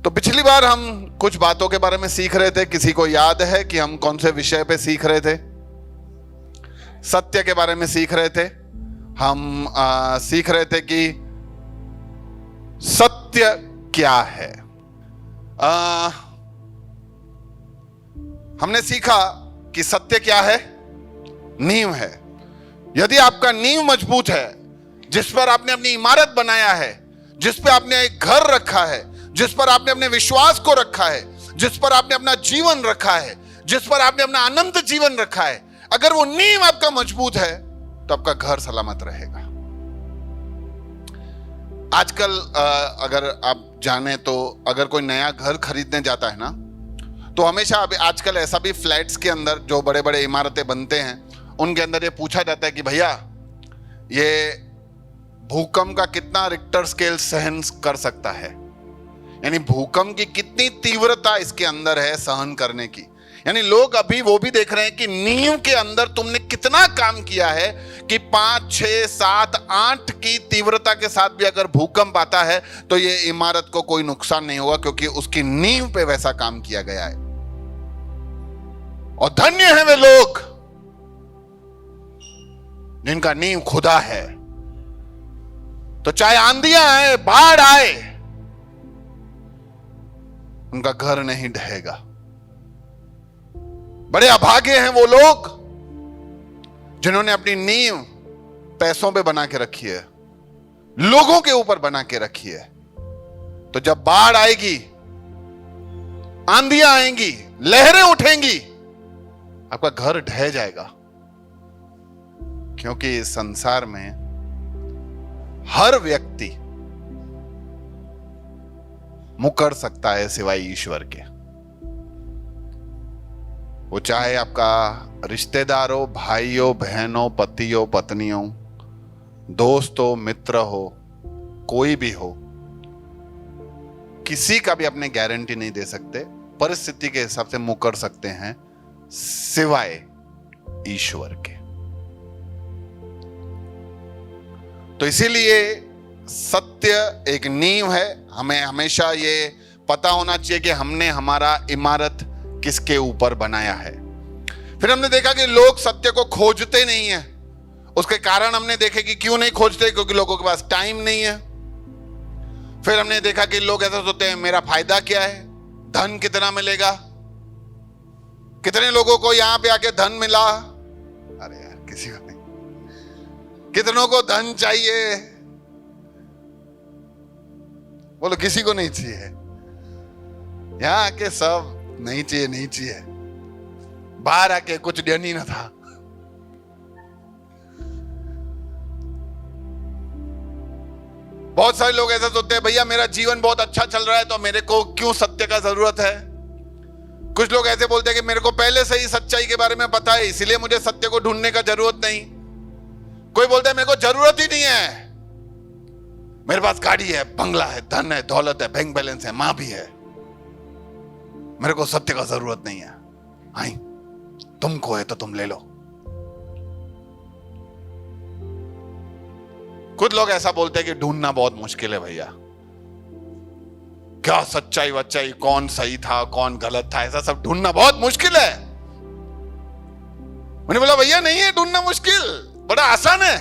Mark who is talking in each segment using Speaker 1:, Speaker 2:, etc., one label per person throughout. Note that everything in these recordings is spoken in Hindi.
Speaker 1: तो पिछली बार हम कुछ बातों के बारे में सीख रहे थे। किसी को याद है कि हम कौन से विषय पे सीख रहे थे? सत्य के बारे में सीख रहे थे। हम सीख रहे थे कि सत्य क्या है। हमने सीखा कि सत्य क्या है? नींव है। यदि आपका नींव मजबूत है, जिस पर आपने अपनी इमारत बनाया है, जिस पर आपने एक घर रखा है, जिस पर आपने अपने विश्वास को रखा है, जिस पर आपने अपना जीवन रखा है, जिस पर आपने अपना अनंत जीवन रखा है, अगर वो नींव आपका मजबूत है तो आपका घर सलामत रहेगा। आजकल अगर आप जाने तो अगर कोई नया घर खरीदने जाता है ना, तो हमेशा आजकल ऐसा भी फ्लैट्स के अंदर जो बड़े बड़े इमारतें बनते हैं उनके अंदर ये पूछा जाता है कि भैया ये भूकंप का कितना रिक्टर स्केल सहन कर सकता है, यानी भूकंप की कितनी तीव्रता इसके अंदर है सहन करने की। यानी लोग अभी वो भी देख रहे हैं कि नींव के अंदर तुमने कितना काम किया है कि 5, 6, 7, 8 की तीव्रता के साथ भी अगर भूकंप आता है तो ये इमारत को कोई नुकसान नहीं होगा, क्योंकि उसकी नींव पे वैसा काम किया गया है। और धन्य है वे लोग जिनका नींव खुदा है। तो चाहे आंधियां आए, बाढ़ आए, उनका घर नहीं ढहेगा। बड़े अभागे हैं वो लोग जिन्होंने अपनी नींव पैसों पे बना के रखी है, लोगों के ऊपर बना के रखी है। तो जब बाढ़ आएगी, आंधियां आएंगी, लहरें उठेंगी, आपका घर ढह जाएगा। क्योंकि इस संसार में हर व्यक्ति मुकर सकता है सिवाय ईश्वर के। वो चाहे आपका रिश्तेदार हो, भाई हो, बहन हो, पति हो, पत्नी हो, दोस्त हो, मित्र हो, कोई भी हो, किसी का भी अपने गारंटी नहीं दे सकते। परिस्थिति के हिसाब से मुकर सकते हैं सिवाय ईश्वर के। तो इसीलिए सत्य एक नींव है। हमें हमेशा ये पता होना चाहिए कि हमने हमारा इमारत किसके ऊपर बनाया है। फिर हमने देखा कि लोग सत्य को खोजते नहीं है। उसके कारण हमने देखे कि क्यों नहीं खोजते, क्योंकि लोगों के पास टाइम नहीं है। फिर हमने देखा कि लोग ऐसा सोचते हैं मेरा फायदा क्या है, धन कितना मिलेगा। कितने लोगों को यहां पे आके धन मिला? अरे यार किसी को नहीं। कितनों को धन चाहिए? बोलो किसी को नहीं चाहिए। यहां आके सब नहीं चाहिए, नहीं चाहिए। बाहर आके कुछ डन ही ना था। बहुत सारे लोग ऐसा सोचते हैं भैया मेरा जीवन बहुत अच्छा चल रहा है तो मेरे को क्यों सत्य का जरूरत है। कुछ लोग ऐसे बोलते हैं कि मेरे को पहले से ही सच्चाई के बारे में पता है, इसलिए मुझे सत्य को ढूंढने का जरूरत नहीं। कोई बोलता है मेरे को जरूरत ही नहीं है, मेरे पास गाड़ी है, बंगला है, धन है, दौलत है, बैंक बैलेंस है, मां भी है, मेरे को सत्य का जरूरत नहीं है। आई तुमको है तो तुम ले लो। कुछ लोग ऐसा बोलते हैं कि ढूंढना बहुत मुश्किल है भैया, क्या सच्चाई वच्चाई, कौन सही था कौन गलत था, ऐसा सब ढूंढना बहुत मुश्किल है। मैंने बोला भैया नहीं है ढूंढना मुश्किल, बड़ा आसान है।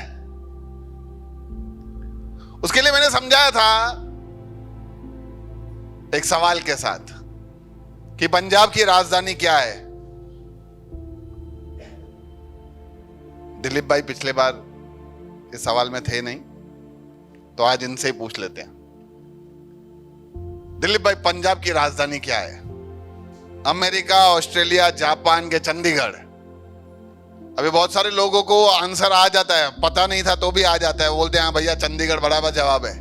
Speaker 1: उसके लिए मैंने समझाया था एक सवाल के साथ कि पंजाब की राजधानी क्या है। दिलीप भाई पिछले बार इस सवाल में थे नहीं, तो आज इनसे ही पूछ लेते हैं। दिलीप भाई पंजाब की राजधानी क्या है? अमेरिका, ऑस्ट्रेलिया, जापान के चंडीगढ़। अभी बहुत सारे लोगों को आंसर आ जाता है, पता नहीं था तो भी आ जाता है, बोलते हैं हाँ भैया चंडीगढ़ बराबर जवाब है।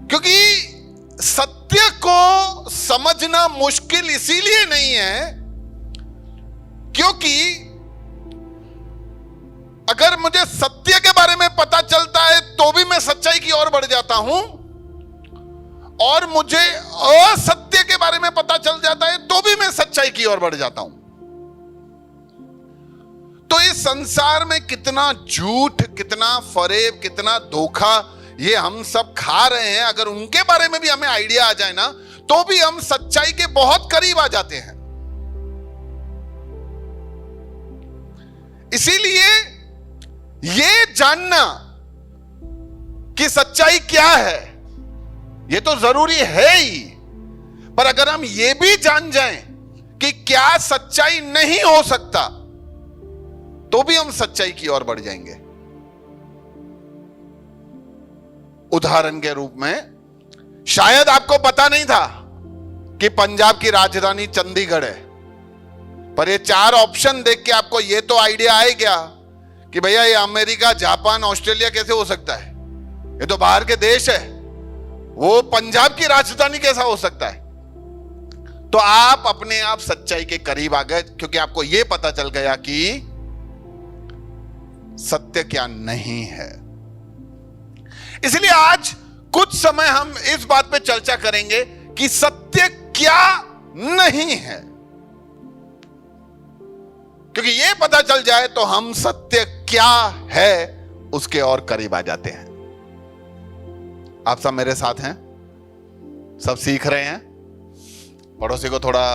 Speaker 1: क्योंकि सत्य को समझना मुश्किल इसीलिए नहीं है क्योंकि अगर मुझे सत्य के बारे में पता चलता है तो भी मैं सच्चाई की ओर बढ़ जाता हूं, और मुझे असत्य के बारे में पता चल जाता है तो भी मैं सच्चाई की ओर बढ़ जाता हूं। तो इस संसार में कितना झूठ, कितना फरेब, कितना धोखा, ये हम सब खा रहे हैं, अगर उनके बारे में भी हमें आइडिया आ जाए ना, तो भी हम सच्चाई के बहुत करीब आ जाते हैं। इसीलिए ये जानना कि सच्चाई क्या है, ये तो जरूरी है ही, पर अगर हम ये भी जान जाएं कि क्या सच्चाई नहीं हो सकता, तो भी हम सच्चाई की ओर बढ़ जाएंगे। उदाहरण के रूप में, शायद आपको पता नहीं था कि पंजाब की राजधानी चंडीगढ़ है, पर ये 4 ऑप्शन देख के आपको ये तो आइडिया आ गया कि भैया ये अमेरिका, जापान, ऑस्ट्रेलिया कैसे हो सकता है, ये तो बाहर के देश है, वो पंजाब की राजधानी कैसा हो सकता है। तो आप अपने आप सच्चाई के करीब आ गए, क्योंकि आपको यह पता चल गया कि सत्य क्या नहीं है। इसलिए आज कुछ समय हम इस बात पे चर्चा करेंगे कि सत्य क्या नहीं है, क्योंकि यह पता चल जाए तो हम सत्य क्या है उसके और करीब आ जाते हैं। आप सब मेरे साथ हैं, सब सीख रहे हैं। पड़ोसी को थोड़ा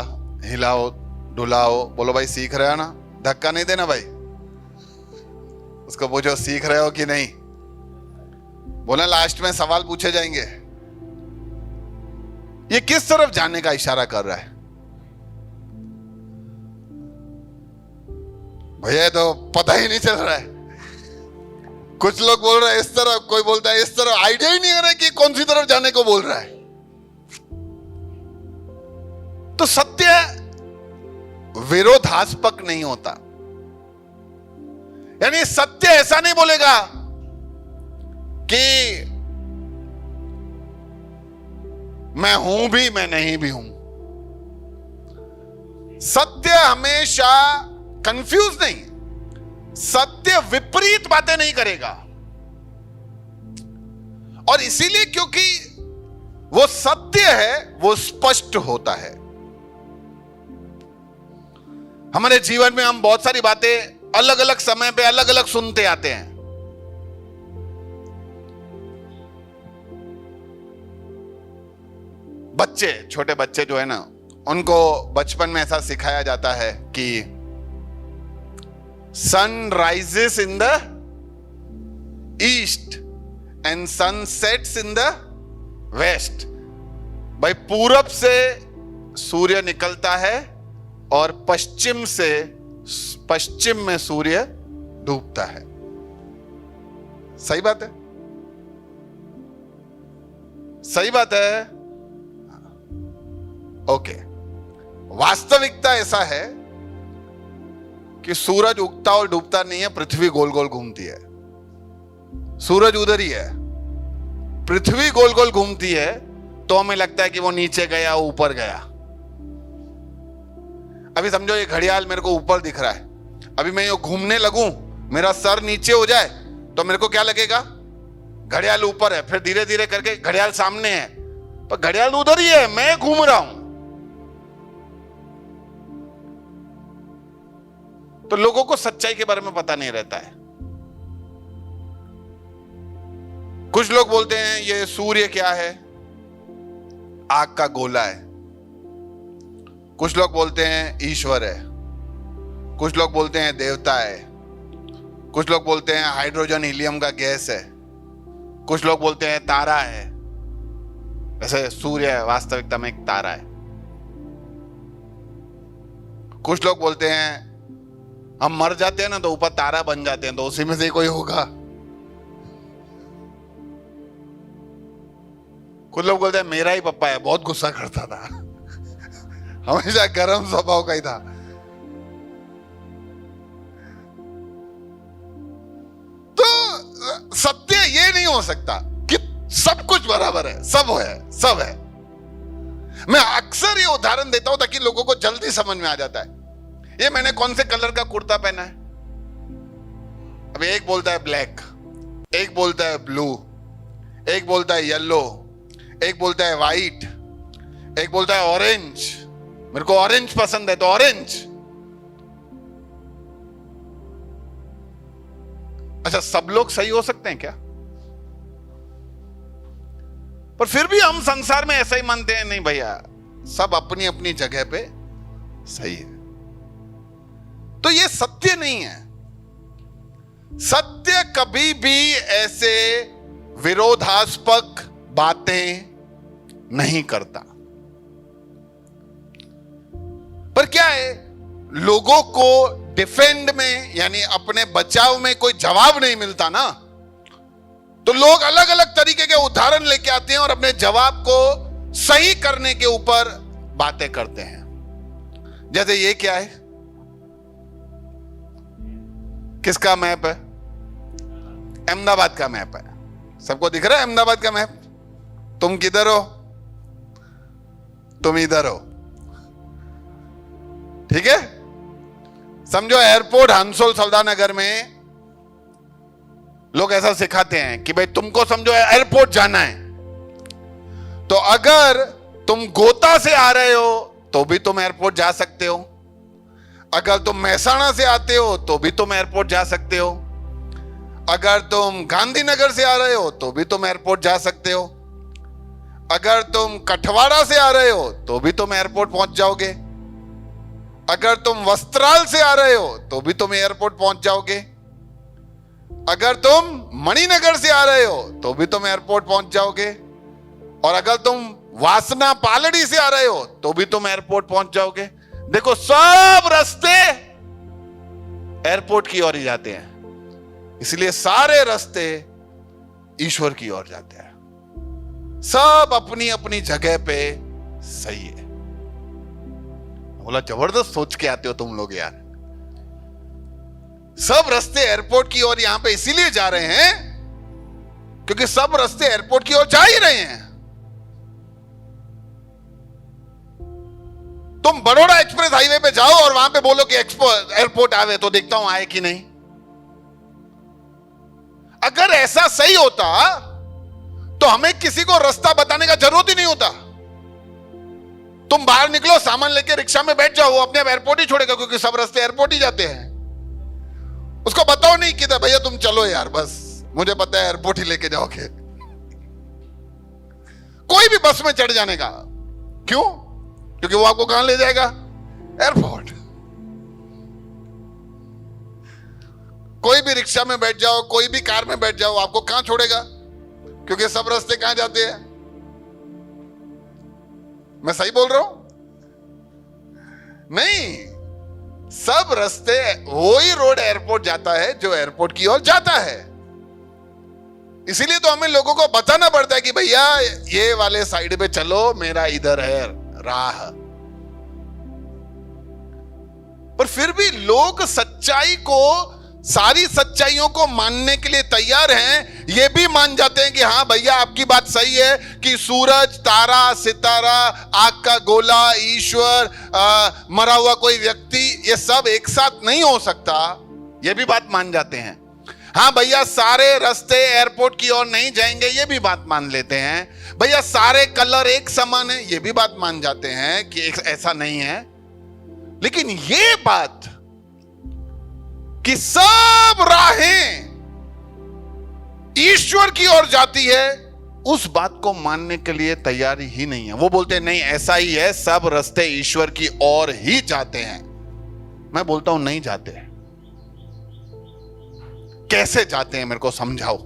Speaker 1: हिलाओ डुलाओ, बोलो भाई सीख रहे हो ना, धक्का नहीं देना भाई, उसको पूछो सीख रहे हो कि नहीं। बोला लास्ट में सवाल पूछे जाएंगे, ये किस तरफ जाने का इशारा कर रहा है। भैया तो पता ही नहीं चल रहा है, कुछ लोग बोल रहे हैं इस तरफ, कोई बोलता है इस तरफ, आइडिया ही नहीं आ रहा है कि कौन सी तरफ जाने को बोल रहा है। तो सत्य विरोधास्पद नहीं होता, यानी सत्य ऐसा नहीं बोलेगा कि मैं हूं भी मैं नहीं भी हूं। सत्य हमेशा कंफ्यूज नहीं, सत्य विपरीत बातें नहीं करेगा। और इसीलिए क्योंकि वो सत्य है, वो स्पष्ट होता है। हमारे जीवन में हम बहुत सारी बातें अलग अलग समय पे अलग अलग सुनते आते हैं। बच्चे, छोटे बच्चे जो है ना, उनको बचपन में ऐसा सिखाया जाता है कि sun rises in the east and sun sets in the west. भाई पूरब से सूर्य निकलता है और पश्चिम में सूर्य डूबता है। सही बात है, सही बात है। ओके, वास्तविकता ऐसा है कि सूरज उगता और डूबता नहीं है, पृथ्वी गोल गोल घूमती है। सूरज उधर ही है, पृथ्वी गोल गोल घूमती है, तो हमें लगता है कि वो नीचे गया ऊपर गया। अभी समझो ये घड़ियाल मेरे को ऊपर दिख रहा है, अभी मैं ये घूमने लगूं, मेरा सर नीचे हो जाए तो मेरे को क्या लगेगा, घड़ियाल ऊपर है, फिर धीरे धीरे करके घड़ियाल सामने है, पर घड़ियाल उधर ही है, मैं घूम रहा हूं। तो लोगों को सच्चाई के बारे में पता नहीं रहता है। कुछ लोग बोलते हैं ये सूर्य क्या है, आग का गोला है। कुछ लोग बोलते हैं ईश्वर है, कुछ लोग बोलते हैं देवता है, कुछ लोग बोलते हैं हाइड्रोजन हीलियम का गैस है, कुछ लोग बोलते हैं तारा है। वैसे सूर्य वास्तविकता में एक तारा है। कुछ लोग बोलते हैं हम मर जाते हैं ना तो ऊपर तारा बन जाते हैं, तो उसी में से कोई होगा। कुछ लोग बोलते हैं मेरा ही पप्पा है, बहुत गुस्सा करता था, हमेशा गर्म स्वभाव का ही था। तो सत्य ये नहीं हो सकता कि सब कुछ बराबर है, सब है। मैं अक्सर ये उदाहरण देता हूं ताकि लोगों को जल्दी समझ में आ जाता है। ये मैंने कौन से कलर का कुर्ता पहना है, अब एक बोलता है ब्लैक, एक बोलता है ब्लू, एक बोलता है येलो, एक बोलता है व्हाइट, एक बोलता है ऑरेंज। मेरे को ऑरेंज पसंद है तो ऑरेंज। अच्छा, सब लोग सही हो सकते हैं क्या? पर फिर भी हम संसार में ऐसा ही मानते हैं, नहीं भैया सब अपनी अपनी जगह पे सही है। तो ये सत्य नहीं है। सत्य कभी भी ऐसे विरोधास्पद बातें नहीं करता। पर क्या है, लोगों को डिफेंड में यानी अपने बचाव में कोई जवाब नहीं मिलता ना, तो लोग अलग अलग तरीके के उदाहरण लेके आते हैं और अपने जवाब को सही करने के ऊपर बातें करते हैं। जैसे ये क्या है, किसका मैप है? अहमदाबाद का मैप है। सबको दिख रहा है अहमदाबाद का मैप? तुम किधर हो? तुम इधर हो, ठीक है। समझो एयरपोर्ट हंसोल सौदानगर में लोग ऐसा सिखाते हैं कि भाई तुमको समझो एयरपोर्ट जाना है, तो अगर तुम गोता से आ रहे हो तो भी तुम एयरपोर्ट जा सकते हो, अगर तुम महसाणा से आते हो तो भी तुम एयरपोर्ट जा सकते हो, अगर तुम गांधीनगर से आ रहे हो तो भी तुम एयरपोर्ट जा सकते हो, अगर तुम कठवाड़ा से आ रहे हो तो भी तुम एयरपोर्ट पहुंच जाओगे, अगर तुम वस्त्राल से आ रहे हो तो भी तुम एयरपोर्ट पहुंच जाओगे, अगर तुम मणिनगर से आ रहे हो तो भी तुम एयरपोर्ट पहुंच जाओगे, और अगर तुम वासना पालड़ी से आ रहे हो तो भी तुम एयरपोर्ट पहुंच जाओगे। देखो सब रास्ते एयरपोर्ट की ओर ही जाते हैं, इसलिए सारे रास्ते ईश्वर की ओर जाते हैं। सब अपनी अपनी जगह पे सही है। बोला जबरदस्त सोच के आते हो तुम लोग यार। सब रास्ते एयरपोर्ट की ओर यहां पे इसीलिए जा रहे हैं क्योंकि सब रास्ते एयरपोर्ट की ओर जा ही रहे हैं। तुम बड़ौदा एक्सप्रेस हाईवे पे जाओ और वहां पे बोलो कि एयरपोर्ट आवे तो देखता हूं आए कि नहीं। अगर ऐसा सही होता तो हमें किसी को रास्ता बताने का जरूरत ही नहीं होता। तुम बाहर निकलो, सामान लेके रिक्शा में बैठ जाओ, वो अपने आप एयरपोर्ट ही छोड़ेगा क्योंकि सब रास्ते एयरपोर्ट ही जाते हैं। उसको बताओ नहीं कि भैया तुम चलो यार, बस मुझे पता है एयरपोर्ट ही लेके जाओगे। कोई भी बस में चढ़ जाने का, क्यों? क्योंकि वो आपको कहां ले जाएगा? एयरपोर्ट। कोई भी रिक्शा में बैठ जाओ, कोई भी कार में बैठ जाओ, आपको कहां छोड़ेगा? क्योंकि सब रास्ते कहां जाते हैं? मैं सही बोल रहा हूं? नहीं, सब रास्ते वो ही रोड एयरपोर्ट जाता है जो एयरपोर्ट की ओर जाता है। इसीलिए तो हमें लोगों को बताना पड़ता है कि भैया ये वाले साइड पे चलो, मेरा इधर है राह। पर फिर भी लोग सच्चाई को, सारी सच्चाइयों को मानने के लिए तैयार हैं। ये भी मान जाते हैं कि हाँ भैया आपकी बात सही है कि सूरज, तारा, सितारा, आग का गोला, ईश्वर, मरा हुआ कोई व्यक्ति, ये सब एक साथ नहीं हो सकता। ये भी बात मान जाते हैं। हाँ भैया सारे रास्ते एयरपोर्ट की ओर नहीं जाएंगे, ये भी बात मान लेते हैं। भैया सारे कलर एक समान है, ये भी बात मान जाते हैं कि ऐसा नहीं है। लेकिन ये बात कि सब राहें ईश्वर की ओर जाती है, उस बात को मानने के लिए तैयारी ही नहीं है। वो बोलते हैं नहीं ऐसा ही है, सब रास्ते ईश्वर की ओर ही जाते हैं। मैं बोलता हूं नहीं जाते। कैसे जाते हैं मेरे को समझाओ।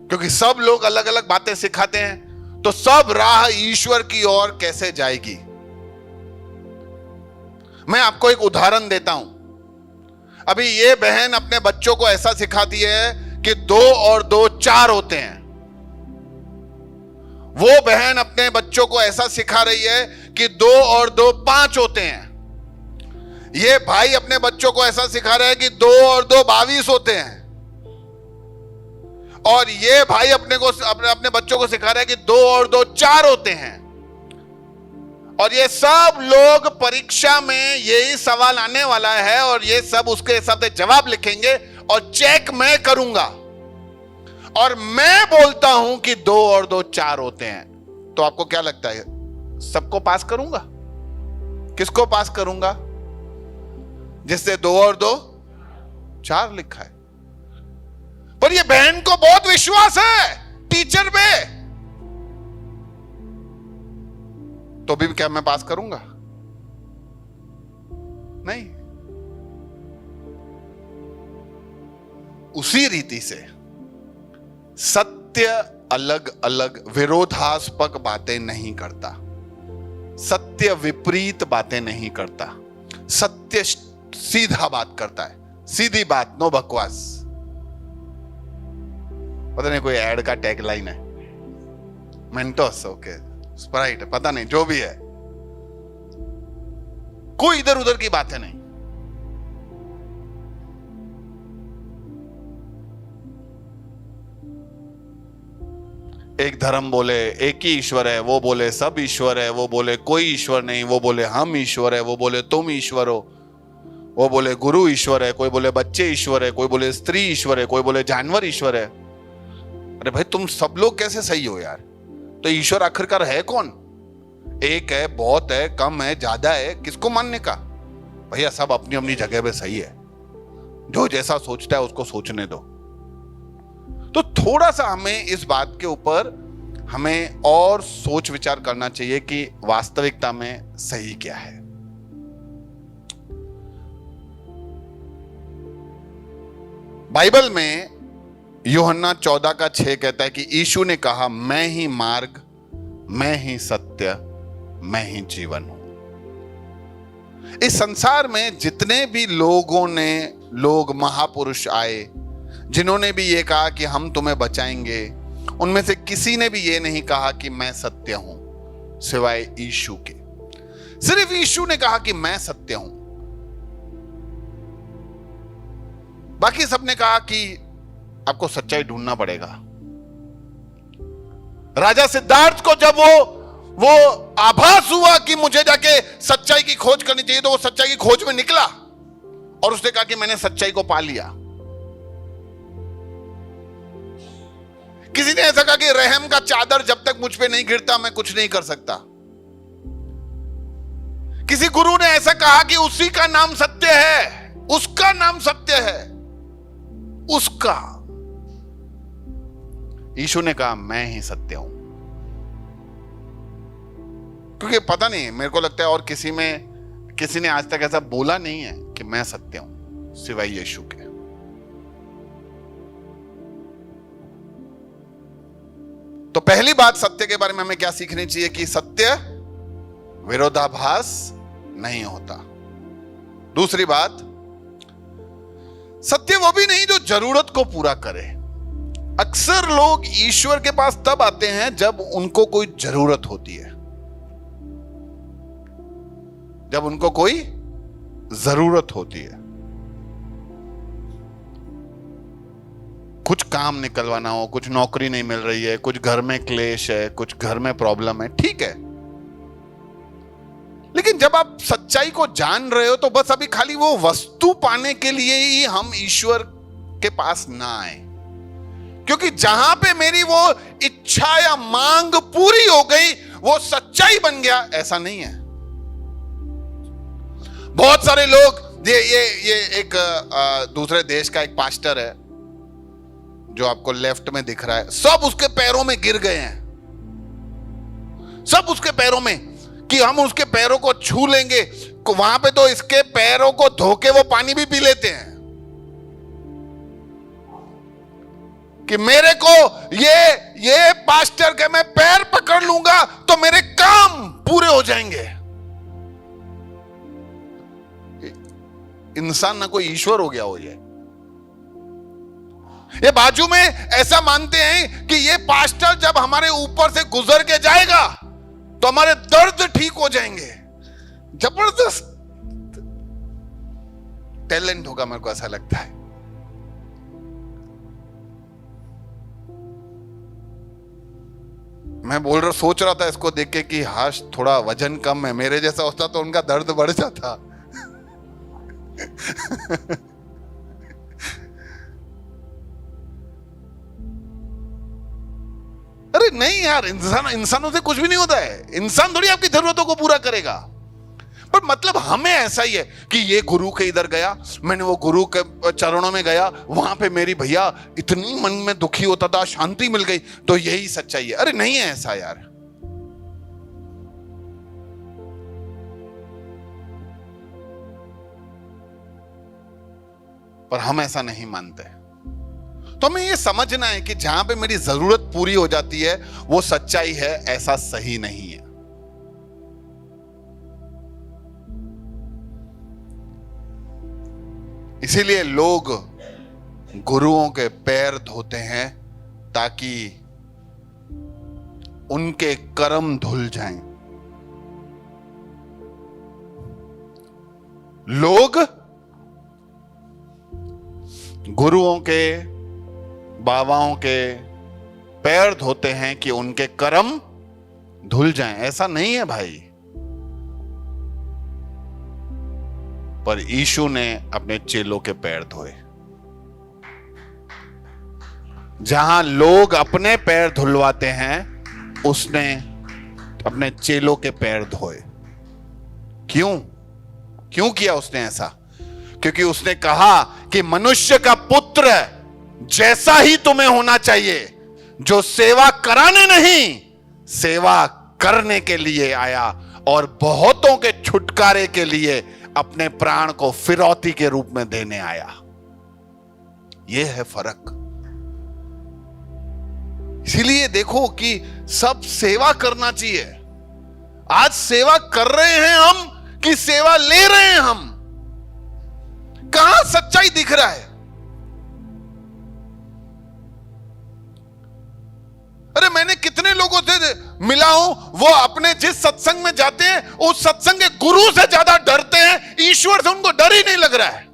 Speaker 1: क्योंकि सब लोग अलग अलग बातें सिखाते हैं, तो सब राह ईश्वर की ओर कैसे जाएगी। मैं आपको एक उदाहरण देता हूं। अभी ये बहन अपने बच्चों को ऐसा सिखाती है कि 2 और 2 4 होते हैं। वो बहन अपने बच्चों को ऐसा सिखा रही है कि 2 और 2 5 होते हैं। ये भाई अपने बच्चों को ऐसा सिखा रहा है कि 2 और 2 22 होते हैं। और ये भाई अपने बच्चों को सिखा रहा है कि 2 और 2 4 होते हैं। और ये सब लोग परीक्षा में यही सवाल आने वाला है और ये सब उसके हिसाब से जवाब लिखेंगे और चेक मैं करूंगा। और मैं बोलता हूं कि 2 और 2 4 होते हैं। तो आपको क्या लगता है, सबको पास करूंगा? किसको पास करूंगा? जिससे 2 और 2 4 लिखा है। पर ये बहन को बहुत विश्वास है टीचर पे, तो भी क्या मैं पास करूंगा? नहीं। उसी रीति से सत्य अलग अलग विरोधास्पद बातें नहीं करता, सत्य विपरीत बातें नहीं करता, सत्य सीधा बात करता है, सीधी बात, नो बकवास। पता नहीं कोई ऐड का टैगलाइन है, मेंटोस, ओके, स्प्राइट, पता नहीं, जो भी है, कोई इधर उधर की बातें नहीं। एक धर्म बोले एक ही ईश्वर है, वो बोले सब ईश्वर है, वो बोले कोई ईश्वर नहीं, वो बोले हम ईश्वर है, वो बोले तुम ईश्वर हो, वो बोले गुरु ईश्वर है, कोई बोले बच्चे ईश्वर है, कोई बोले स्त्री ईश्वर है, कोई बोले जानवर ईश्वर है। अरे भाई तुम सब लोग कैसे सही हो यार? तो ईश्वर आखिरकार है कौन? एक है, बहुत है, कम है, ज्यादा है, किसको मानने का? भैया सब अपनी अपनी जगह पे सही है, जो जैसा सोचता है उसको सोचने दो। तो थोड़ा सा हमें इस बात के ऊपर हमें और सोच विचार करना चाहिए कि वास्तविकता में सही क्या है। बाइबल में यूहन्ना 14:6 कहता है कि यीशु ने कहा, मैं ही मार्ग, मैं ही सत्य, मैं ही जीवन हूं। इस संसार में जितने भी लोग महापुरुष आए जिन्होंने भी ये कहा कि हम तुम्हें बचाएंगे, उनमें से किसी ने भी ये नहीं कहा कि मैं सत्य हूं सिवाय यीशु के। सिर्फ यीशु ने कहा कि मैं सत्य हूं। बाकी सबने कहा कि आपको सच्चाई ढूंढना पड़ेगा। राजा सिद्धार्थ को जब वो आभास हुआ कि मुझे जाके सच्चाई की खोज करनी चाहिए, तो वो सच्चाई की खोज में निकला और उसने कहा कि मैंने सच्चाई को पा लिया। किसी ने ऐसा कहा कि रहम का चादर जब तक मुझ पे नहीं गिरता मैं कुछ नहीं कर सकता। किसी गुरु ने ऐसा कहा कि उसी का नाम सत्य है, उसका नाम सत्य है, उसका। यीशु ने कहा मैं ही सत्य हूं। क्योंकि पता नहीं, मेरे को लगता है और किसी ने आज तक ऐसा बोला नहीं है कि मैं सत्य हूं सिवाय यीशु के। तो पहली बात सत्य के बारे में हमें क्या सीखनी चाहिए कि सत्य विरोधाभास नहीं होता। दूसरी बात, सत्य वो भी नहीं जो जरूरत को पूरा करे। अक्सर लोग ईश्वर के पास तब आते हैं जब उनको कोई जरूरत होती है, जब उनको कोई जरूरत होती है, कुछ काम निकलवाना हो, कुछ नौकरी नहीं मिल रही है, कुछ घर में क्लेश है, कुछ घर में प्रॉब्लम है, ठीक है। लेकिन जब आप सच्चाई को जान रहे हो तो बस अभी खाली वो वस्तु पाने के लिए ही हम ईश्वर के पास ना आए, क्योंकि जहां पे मेरी वो इच्छा या मांग पूरी हो गई वो सच्चाई बन गया, ऐसा नहीं है। बहुत सारे लोग ये एक दूसरे देश का एक पास्टर है जो आपको लेफ्ट में दिख रहा है, सब उसके पैरों में गिर गए हैं, सब उसके पैरों में, कि हम उसके पैरों को छू लेंगे, वहां पे तो इसके पैरों को धो के वो पानी भी पी लेते हैं कि मेरे को ये पास्टर के मैं पैर पकड़ लूंगा तो मेरे काम पूरे हो जाएंगे। इंसान ना कोई ईश्वर हो गया हो। ये बाजू में ऐसा मानते हैं कि ये पास्टर जब हमारे ऊपर से गुजर के जाएगा तो हमारे दर्द ठीक हो जाएंगे। जबरदस्त टैलेंट होगा, मेरे को ऐसा लगता है। मैं सोच रहा था इसको देख के कि हाश थोड़ा वजन कम है, मेरे जैसा होता तो उनका दर्द बढ़ जाता। अरे नहीं यार, इंसानों से कुछ भी नहीं होता है। इंसान थोड़ी आपकी जरूरतों को पूरा करेगा। पर मतलब हमें ऐसा ही है कि ये गुरु के इधर गया, मैंने वो गुरु के चरणों में गया, वहां पे मेरी भैया इतनी मन में दुखी होता था, शांति मिल गई, तो यही सच्चाई है। अरे नहीं है ऐसा यार। पर हम ऐसा नहीं मानते। तो हमें ये समझना है कि जहां पे मेरी जरूरत पूरी हो जाती है वो सच्चाई है, ऐसा सही नहीं है। इसीलिए लोग गुरुओं के पैर धोते हैं ताकि उनके कर्म धुल जाएं। लोग गुरुओं के, बाबाओं के पैर धोते हैं कि उनके कर्म धुल जाएं। ऐसा नहीं है भाई। पर यीशु ने अपने चेलों के पैर धोए। जहां लोग अपने पैर धुलवाते हैं, उसने अपने चेलों के पैर धोए। क्यों किया उसने ऐसा? क्योंकि उसने कहा कि मनुष्य का पुत्र जैसा ही तुम्हें होना चाहिए, जो सेवा कराने नहीं, सेवा करने के लिए आया और बहुतों के छुटकारे के लिए अपने प्राण को फिरौती के रूप में देने आया। यह है फर्क। इसीलिए देखो कि सब सेवा करना चाहिए। आज सेवा कर रहे हैं हम कि सेवा ले रहे हैं हम? कहां सच्चाई दिख रहा है? अरे मैंने कितने लोगों से मिला हूं, वो अपने जिस सत्संग में जाते हैं उस सत्संग के गुरु से ज्यादा डरते हैं, ईश्वर से उनको डर ही नहीं लग रहा है।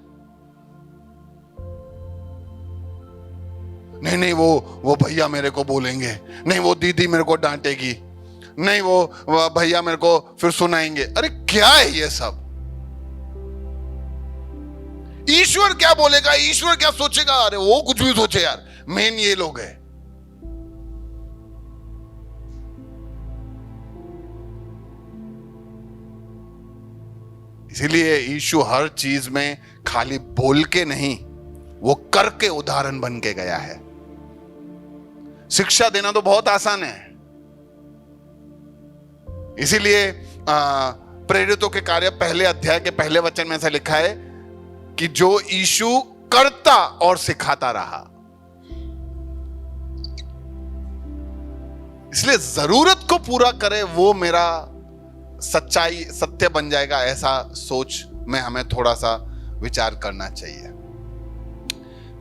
Speaker 1: नहीं वो भैया मेरे को बोलेंगे, नहीं वो दीदी मेरे को डांटेगी, नहीं वो भैया मेरे को फिर सुनाएंगे। अरे क्या है ये सब? ईश्वर क्या बोलेगा, ईश्वर क्या सोचेगा? अरे वो कुछ भी सोचे यार, मेन ये लोग हैं। इसीलिए यीशु हर चीज में खाली बोल के नहीं, वो करके उदाहरण बन के गया है। शिक्षा देना तो बहुत आसान है। इसीलिए प्रेरितों के कार्य पहले अध्याय के पहले वचन में ऐसा लिखा है कि जो यीशु करता और सिखाता रहा। इसलिए जरूरत को पूरा करे वो मेरा सच्चाई सत्य बन जाएगा, ऐसा सोच में हमें थोड़ा सा विचार करना चाहिए।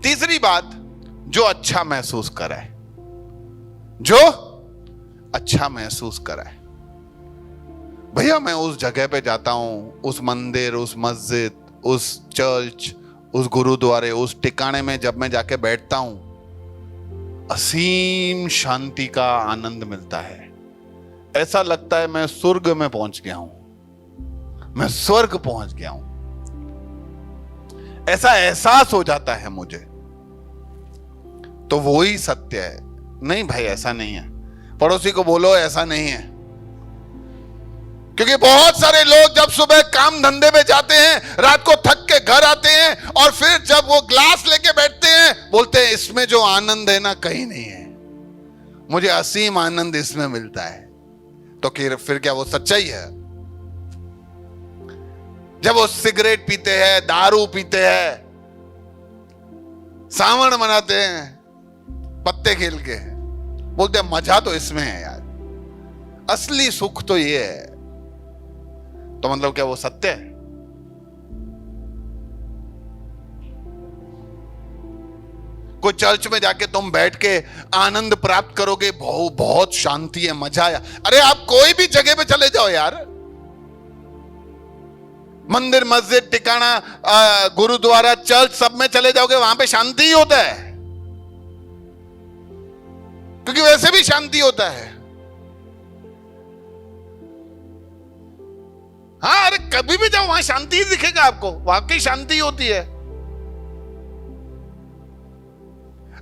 Speaker 1: तीसरी बात, जो अच्छा महसूस कराए, जो अच्छा महसूस कराए। भैया मैं उस जगह पे जाता हूं, उस मंदिर, उस मस्जिद, उस चर्च, उस गुरुद्वारे, उस टिकाणे में जब मैं जाके बैठता हूं, असीम शांति का आनंद मिलता है। ऐसा लगता है मैं स्वर्ग में पहुंच गया हूं, मैं स्वर्ग पहुंच गया हूं, ऐसा एहसास हो जाता है मुझे। तो वो ही सत्य है। नहीं भाई ऐसा नहीं है। पड़ोसी को बोलो ऐसा नहीं है। क्योंकि बहुत सारे लोग जब सुबह काम धंधे में जाते हैं, रात को थक के घर आते हैं और फिर जब वो ग्लास लेके बैठते हैं, बोलते हैं इसमें जो आनंद है ना कहीं नहीं है, मुझे असीम आनंद इसमें मिलता है। तो फिर क्या वो सच्चाई है? जब वो सिगरेट पीते हैं, दारू पीते हैं, सावन मनाते हैं पत्ते खेल के, बोलते हैं मजा तो इसमें है यार, असली सुख तो ये है। तो मतलब क्या वो सत्य है? कोई चर्च में जाके तुम बैठ के आनंद प्राप्त करोगे, बहुत शांति है, मजा है। अरे आप कोई भी जगह पे चले जाओ यार, मंदिर, मस्जिद, टिकाना, गुरुद्वारा, चर्च, सब में चले जाओगे, वहां पे शांति ही होता है, क्योंकि वैसे भी शांति होता है। हाँ, अरे कभी भी जाओ वहां शांति ही दिखेगा आपको, वाकई शांति होती है।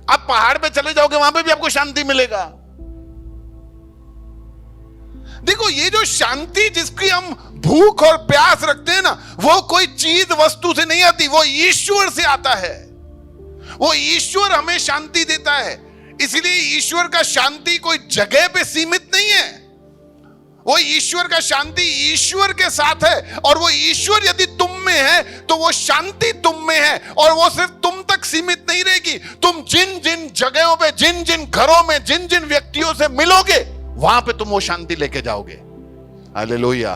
Speaker 1: आप पहाड़ पे चले जाओगे, वहां पे भी आपको शांति मिलेगा। देखो ये जो शांति जिसकी हम भूख और प्यास रखते हैं ना, वो कोई चीज वस्तु से नहीं आती, वो ईश्वर से आता है। वो ईश्वर हमें शांति देता है। इसलिए ईश्वर का शांति कोई जगह पे सीमित नहीं है। वो ईश्वर का शांति ईश्वर के साथ है, और वो ईश्वर यदि तुम में है तो वो शांति तुम में है, और वो सिर्फ तुम तक सीमित नहीं रहेगी। तुम जिन जिन जगहों पे, जिन जिन घरों में, जिन जिन व्यक्तियों से मिलोगे, वहां पे तुम वो शांति लेके जाओगे। हालेलुया।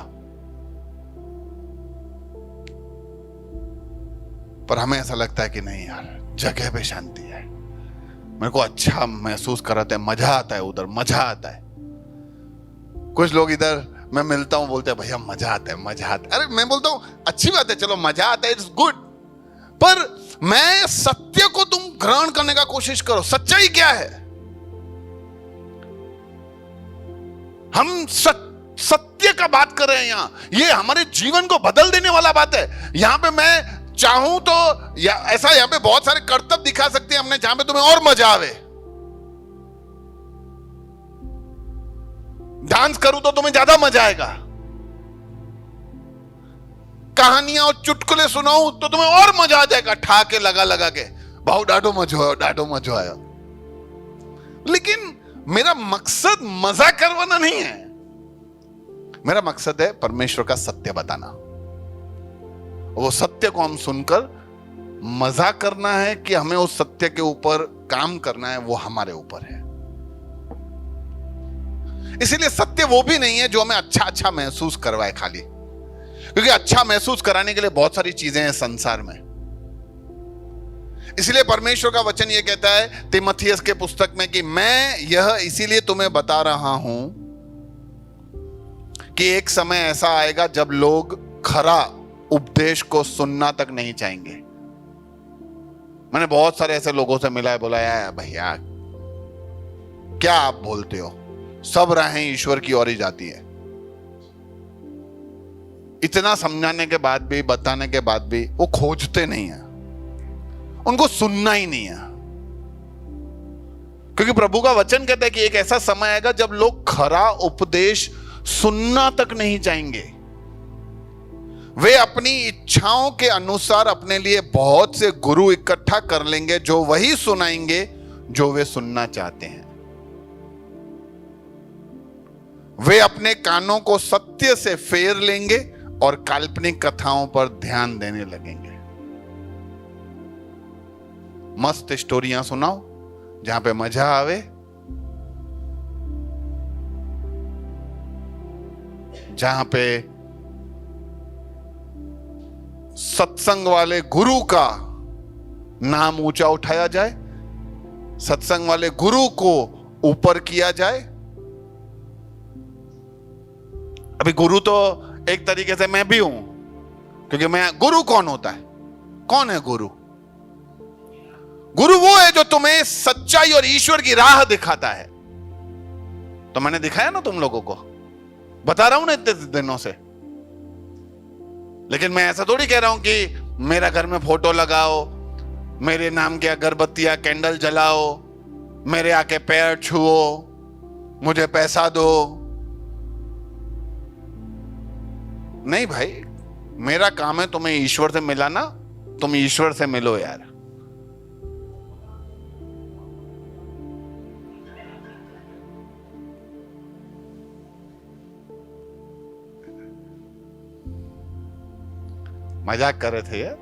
Speaker 1: पर हमें ऐसा लगता है कि नहीं यार, जगह पे शांति है, मेरे को अच्छा महसूस कराता है, मजा आता है, उधर मजा आता है। कुछ लोग इधर मैं मिलता हूं बोलते हैं भैया मजा आता है, मजा आता है। अरे मैं बोलता हूं अच्छी बात है, चलो मजा आता है, इट्स गुड, पर मैं सत्य को तुम ग्रहण करने का कोशिश करो। सच्चाई क्या है? हम सत्य का बात कर रहे हैं यहां। ये हमारे जीवन को बदल देने वाला बात है। यहां पे मैं चाहूं तो ऐसा यहां पे बहुत सारे करतब दिखा सकते हैं हमने, जहां पे तुम्हें और मजा आवे। डांस करूं तो तुम्हें ज्यादा मजा आएगा। कहानियां और चुटकुले सुनाऊं तो तुम्हें और मजा आ जाएगा, ठा के लगा लगा के, भाव डाडो मजो आयो, डाडो मजो आयो। लेकिन मेरा मकसद मजा करवाना नहीं है। मेरा मकसद है परमेश्वर का सत्य बताना। वो सत्य को हम सुनकर मजा करना है कि हमें उस सत्य के ऊपर काम करना है, वो हमारे ऊपर है। इसीलिए सत्य वो भी नहीं है जो हमें अच्छा अच्छा महसूस करवाए खाली, क्योंकि अच्छा महसूस कराने के लिए बहुत सारी चीजें हैं संसार में। इसलिए परमेश्वर का वचन ये कहता है तीमुथियुस के पुस्तक में कि मैं यह इसीलिए तुम्हें बता रहा हूं कि एक समय ऐसा आएगा जब लोग खरा उपदेश को सुनना तक नहीं चाहेंगे। मैंने बहुत सारे ऐसे लोगों से मिला है, बोला यार भैया क्या आप बोलते हो, सब राहें ईश्वर की ओर ही जाती है। इतना समझाने के बाद भी, बताने के बाद भी वो खोजते नहीं है, उनको सुनना ही नहीं है। क्योंकि प्रभु का वचन कहता है कि एक ऐसा समय आएगा जब लोग खरा उपदेश सुनना तक नहीं चाहेंगे। वे अपनी इच्छाओं के अनुसार अपने लिए बहुत से गुरु इकट्ठा कर लेंगे, जो वही सुनाएंगे जो वे सुनना चाहते हैं। वे अपने कानों को सत्य से फेर लेंगे और काल्पनिक कथाओं पर ध्यान देने लगेंगे। मस्त स्टोरियां सुनाओ जहां पे मजा आवे, जहां पे सत्संग वाले गुरु का नाम ऊंचा उठाया जाए, सत्संग वाले गुरु को ऊपर किया जाए। अभी गुरु तो एक तरीके से मैं भी हूं, क्योंकि मैं, गुरु कौन होता है? कौन है गुरु? गुरु वो है जो तुम्हें सच्चाई और ईश्वर की राह दिखाता है। तो मैंने दिखाया ना तुम लोगों को, बता रहा हूं ना इतने दिनों से। लेकिन मैं ऐसा थोड़ी कह रहा हूं कि मेरा घर में फोटो लगाओ, मेरे नाम की अगरबत्तियां कैंडल जलाओ, मेरे आके पैर छुओ, मुझे पैसा दो। नहीं भाई, मेरा काम है तुम्हें ईश्वर से मिलाना। तुम ईश्वर से मिलो यार। मजाक कर रहे थे यार,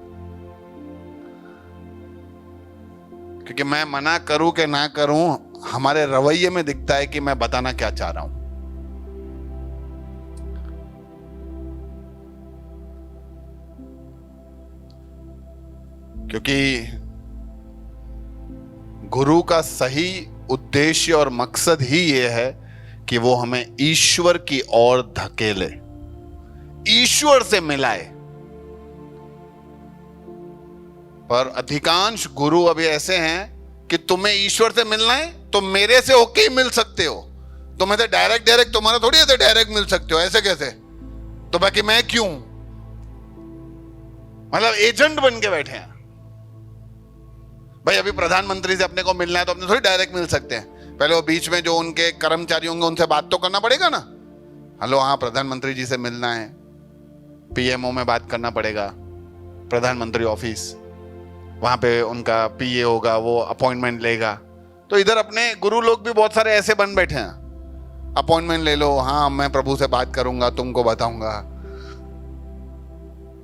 Speaker 1: क्योंकि मैं मना करूं कि ना करूं, हमारे रवैये में दिखता है कि मैं बताना क्या चाह रहा हूं। क्योंकि गुरु का सही उद्देश्य और मकसद ही यह है कि वो हमें ईश्वर की ओर धकेले, ईश्वर से मिलाए। पर अधिकांश गुरु अभी ऐसे हैं कि तुम्हें ईश्वर से मिलना है तो मेरे से होके ही मिल सकते हो। तुम्हें तो डायरेक्ट तुम्हारा थोड़ी ऐसे डायरेक्ट मिल सकते हो, ऐसे कैसे? तो बाकी मैं क्यों, मतलब एजेंट बन के बैठे हैं भाई। अभी प्रधानमंत्री से अपने को मिलना है तो अपने थोड़ी डायरेक्ट मिल सकते हैं, पहले वो बीच में जो उनके कर्मचारी होंगे उनसे बात तो करना पड़ेगा ना। हेलो, हाँ प्रधानमंत्री जी से मिलना है, पीएमओ में बात करना पड़ेगा, प्रधानमंत्री ऑफिस, वहां पे उनका पीए होगा, वो अपॉइंटमेंट लेगा। तो इधर अपने गुरु लोग भी बहुत सारे ऐसे बन बैठे हैं, अपॉइंटमेंट ले लो, हाँ मैं प्रभु से बात करूंगा, तुमको बताऊंगा।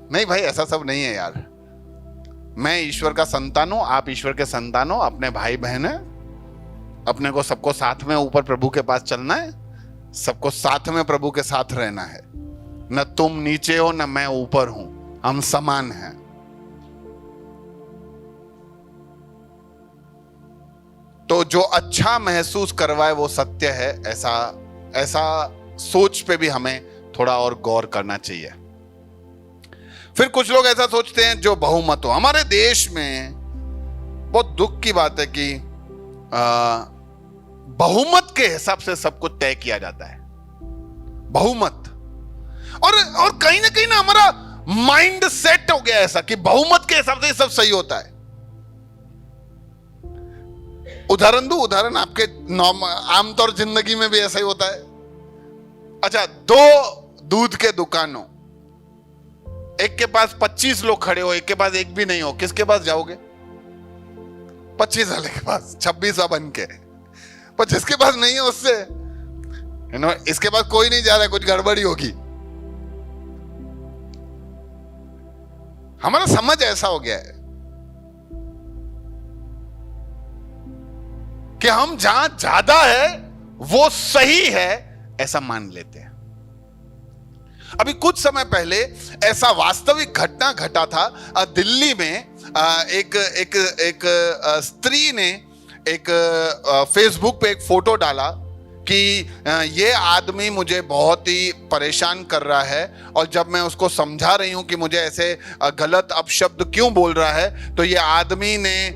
Speaker 1: नहीं भाई, ऐसा सब नहीं है यार। मैं ईश्वर का संतान हूं, आप ईश्वर के संतान हो, अपने भाई बहन है, अपने को सबको साथ में ऊपर प्रभु के पास चलना है, सबको साथ में प्रभु के साथ रहना है। न तुम नीचे हो न मैं ऊपर हूं, हम समान हैं। तो जो अच्छा महसूस करवाए वो सत्य है, ऐसा सोच पे भी हमें थोड़ा और गौर करना चाहिए। फिर कुछ लोग ऐसा सोचते हैं जो बहुमत हो। हमारे देश में बहुत दुख की बात है कि बहुमत के हिसाब से सब कुछ तय किया जाता है, बहुमत। और कहीं ना हमारा माइंड सेट हो गया ऐसा कि बहुमत के हिसाब से सब सही होता है। उदाहरण आपके आमतौर जिंदगी में भी ऐसा ही होता है। अच्छा, 2 दूध के दुकानों, एक के पास 25 लोग खड़े हो, एक के पास एक भी नहीं हो, किसके पास जाओगे? 25 वाले के पास, 26वां बन के। पर जिसके पास नहीं है उससे, इसके पास कोई नहीं जा रहा है, कुछ गड़बड़ी होगी। हमारा समझ ऐसा हो गया है कि हम जहां ज्यादा है वो सही है, ऐसा मान लेते हैं। अभी कुछ समय पहले ऐसा वास्तविक घटना घटा था दिल्ली में। एक स्त्री ने एक फेसबुक पे एक फोटो डाला कि ये आदमी मुझे बहुत ही परेशान कर रहा है, और जब मैं उसको समझा रही हूं कि मुझे ऐसे गलत अपशब्द क्यों बोल रहा है, तो ये आदमी ने